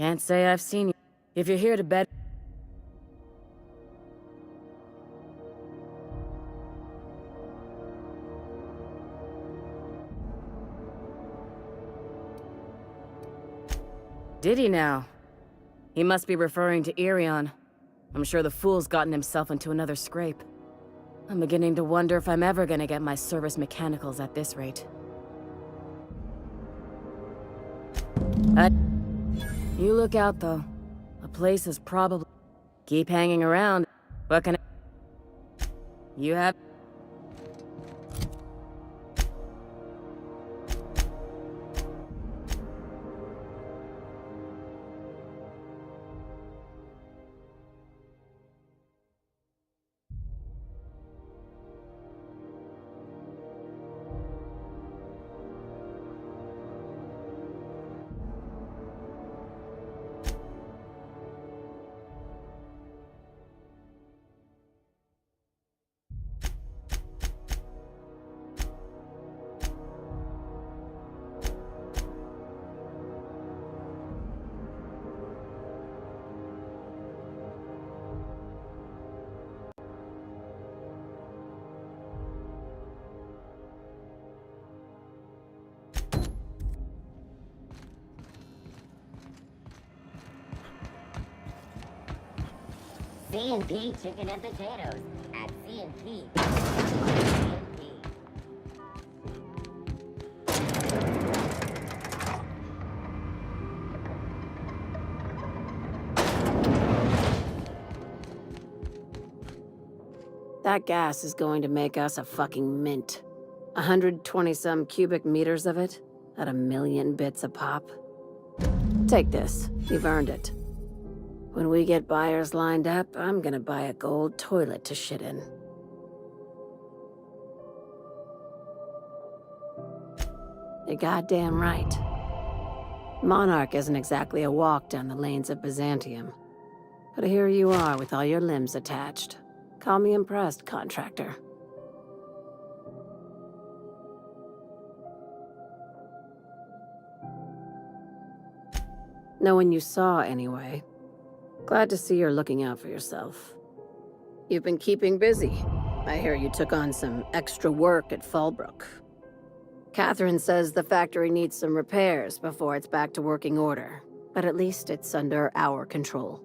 Can't say I've seen you. If you're here to bed... Did he now? He must be referring to Irion. I'm sure the fool's gotten himself into another scrape. I'm beginning to wonder if I'm ever gonna get my service mechanicals at this rate. You look out, though. The place is probably... Keep hanging around. What can I... You have... C&P chicken and potatoes at C&P. That gas is going to make us a fucking mint. 120-some cubic meters of it, at 1,000,000 bits a pop. Take this. You've earned it. When we get buyers lined up, I'm gonna buy a gold toilet to shit in. You're goddamn right. Monarch isn't exactly a walk down the lanes of Byzantium. But here you are with all your limbs attached. Call me impressed, contractor. No one you saw, anyway. Glad to see you're looking out for yourself. You've been keeping busy. I hear you took on some extra work at Fallbrook. Catherine says the factory needs some repairs before it's back to working order, but at least it's under our control.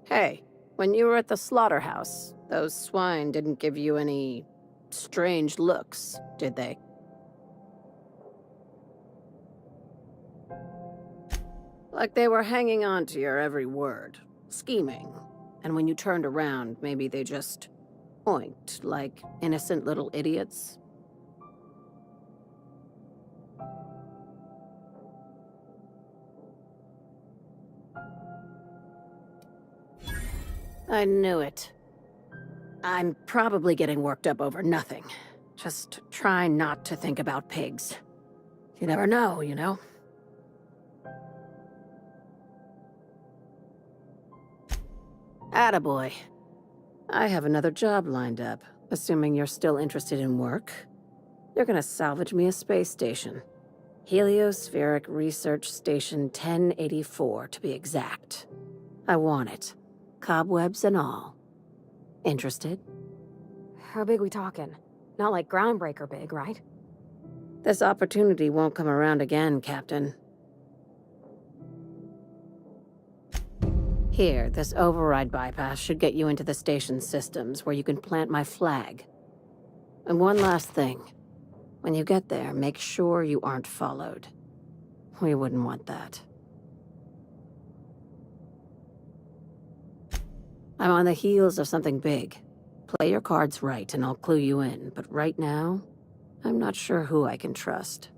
Hey, when you were at the slaughterhouse, those swine didn't give you any strange looks, did they? Like they were hanging on to your every word, scheming. And when you turned around, maybe they just oinked like innocent little idiots. I knew it. I'm probably getting worked up over nothing. Just try not to think about pigs. You never know, you know? Attaboy. I have another job lined up, assuming you're still interested in work. You're gonna salvage me a space station. Heliospheric Research Station 1084, to be exact. I want it. Cobwebs and all. Interested? How big we talking? Not like groundbreaker big, right? This opportunity won't come around again, Captain. Here, this override bypass should get you into the station's systems where you can plant my flag. And one last thing. When you get there, make sure you aren't followed. We wouldn't want that. I'm on the heels of something big. Play your cards right and I'll clue you in, but right now, I'm not sure who I can trust.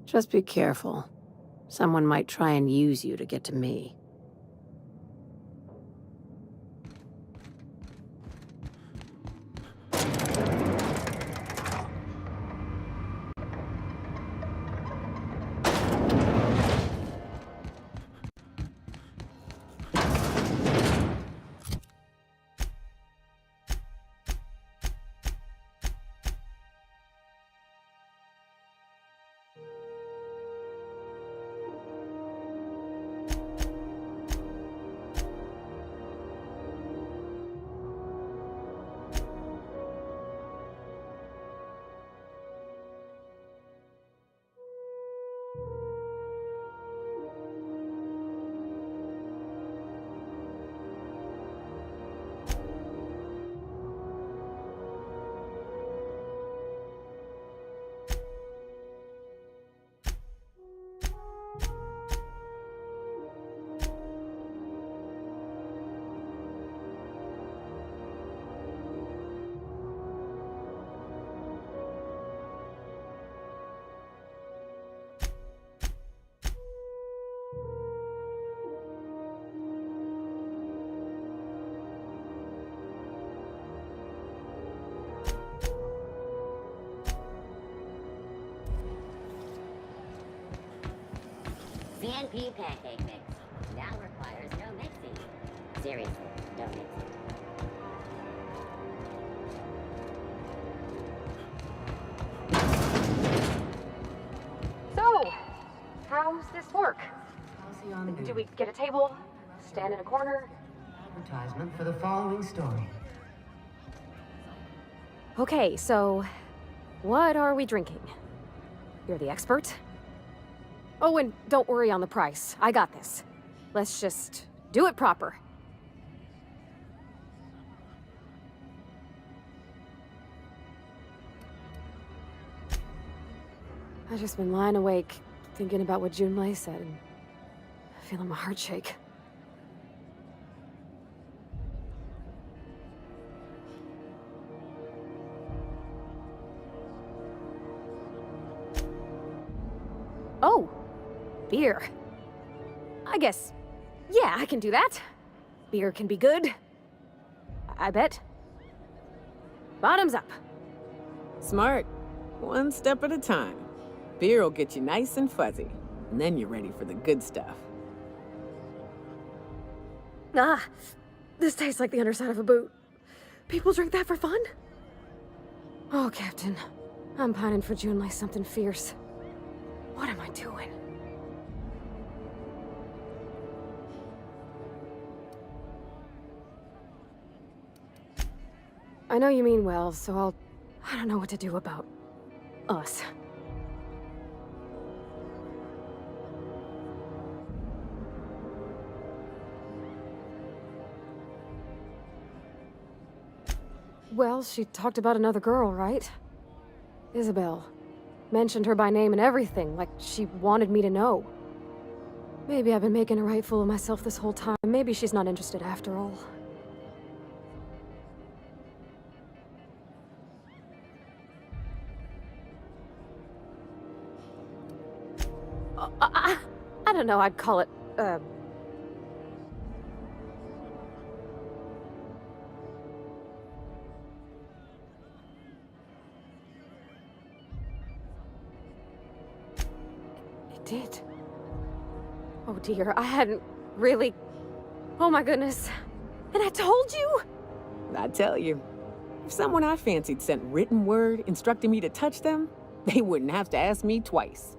Just be careful. Someone might try and use you to get to me. CNP pancake mix. Now requires no mixing. Seriously, no mixing. So, how's this work? Do we get a table? Stand in a corner? Advertisement for the following story. Okay, so what are we drinking? You're the expert? Oh, and don't worry on the price. I got this. Let's just do it proper. I've just been lying awake, thinking about what Junlei said, and feeling my heart shake. Oh, beer. I guess, yeah, I can do that. Beer can be good. I bet. Bottoms up. Smart. One step at a time. Beer will get you nice and fuzzy, and then you're ready for the good stuff. Ah, this tastes like the underside of a boot. People drink that for fun? Oh, Captain. I'm pining for Junlei something fierce. What am I doing? I know you mean well, so I don't know what to do about us. Well, she talked about another girl, right? Isabel. Mentioned her by name and everything, like she wanted me to know. Maybe I've been making a right fool of myself this whole time. Maybe she's not interested after all. I don't know, I'd call it, It did. Oh dear, I hadn't really... Oh my goodness. And I told you? I tell you, if someone I fancied sent written word instructing me to touch them, they wouldn't have to ask me twice.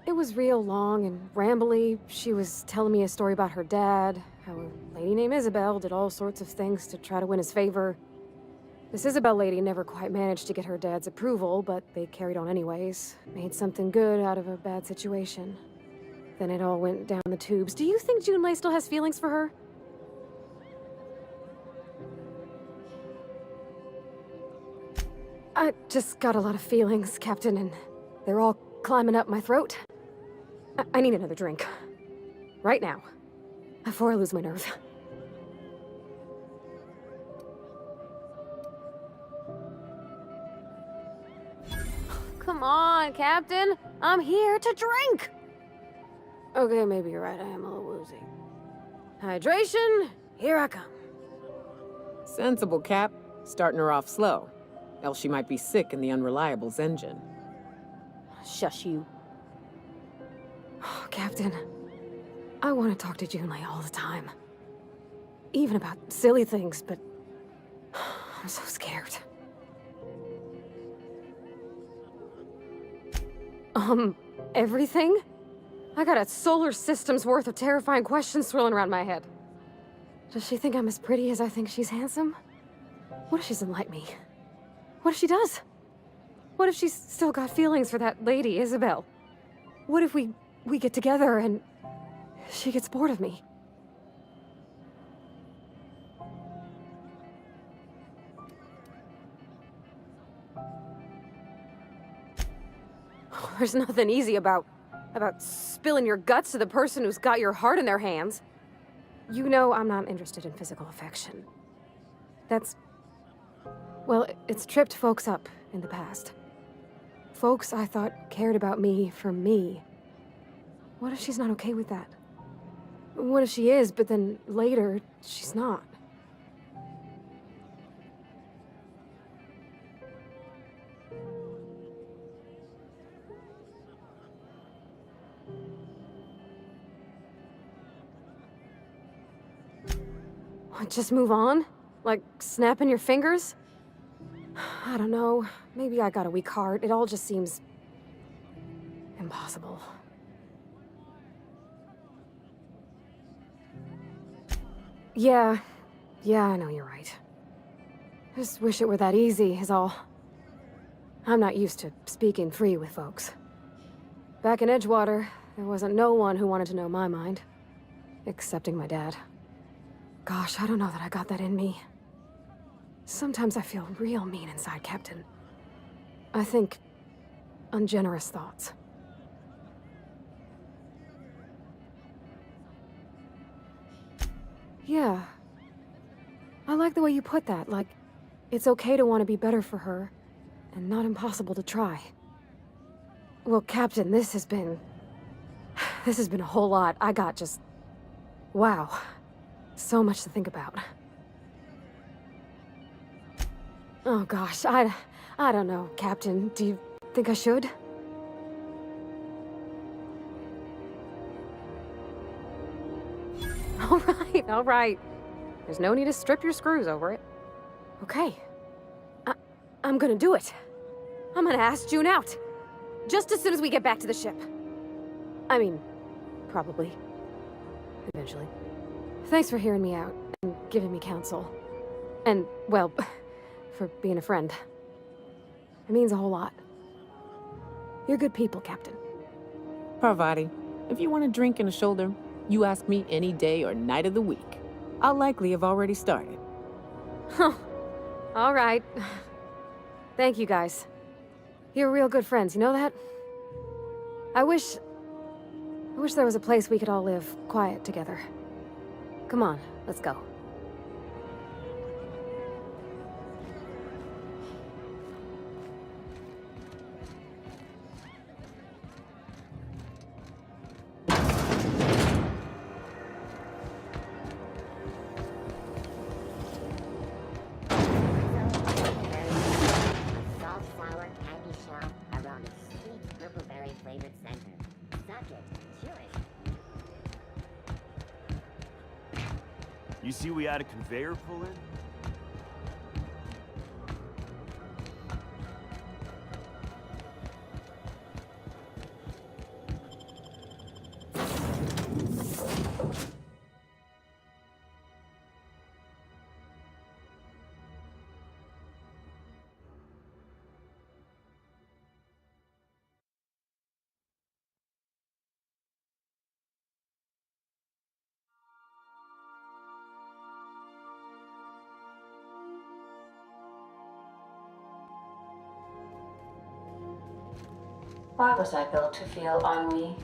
It was real long and rambly. She was telling me a story about her dad, how a lady named Isabel did all sorts of things to try to win his favor. This Isabel lady never quite managed to get her dad's approval, but they carried on anyways. Made something good out of a bad situation. Then it all went down the tubes. Do you think Junlei still has feelings for her? I just got a lot of feelings, Captain, and they're all climbing up my throat. I need another drink. Right now. Before I lose my nerve. Come on, Captain. I'm here to drink. Okay, maybe you're right. I am a little woozy. Hydration, here I come. Sensible, Cap. Starting her off slow. Else she might be sick in the Unreliable's engine. Shush you. Oh, Captain, I want to talk to Junlei all the time. Even about silly things, but I'm so scared. Everything? I got a solar system's worth of terrifying questions swirling around my head. Does she think I'm as pretty as I think she's handsome? What if she doesn't like me? What if she does? What if she's still got feelings for that lady, Isabel? What if we get together and she gets bored of me? There's nothing easy about spilling your guts to the person who's got your heart in their hands. You know I'm not interested in physical affection. Well, it's tripped folks up in the past. Folks I thought cared about me for me. What if she's not okay with that? What if she is, but then later, she's not? What, just move on? Like snapping your fingers? I don't know. Maybe I got a weak heart. It all just seems impossible. Yeah, I know you're right. Just wish it were that easy, is all. I'm not used to speaking free with folks. Back in Edgewater, there wasn't no one who wanted to know my mind. Excepting my dad. Gosh, I don't know that I got that in me. Sometimes I feel real mean inside, Captain. I think ungenerous thoughts. Yeah. I like the way you put that, like, it's okay to want to be better for her, and not impossible to try. Well, Captain, this has been a whole lot. I got just... wow. So much to think about. Oh gosh, I don't know, Captain. Do you think I should? All right. There's no need to strip your screws over it. Okay. I'm gonna do it. I'm gonna ask June out. Just as soon as we get back to the ship. I mean, probably. Eventually. Thanks for hearing me out and giving me counsel. And, well, for being a friend. It means a whole lot. You're good people, Captain. Parvati, if you want a drink and a shoulder, you ask me any day or night of the week. I'll likely have already started. Huh. All right. Thank you, guys. You're real good friends, you know that? I wish there was a place we could all live quiet together. Come on, let's go. Salt sour candy shell around a sweet purple-berry flavored center. Suck it. Chew it. You see we had a conveyor pull in? Why was I built to feel ennui?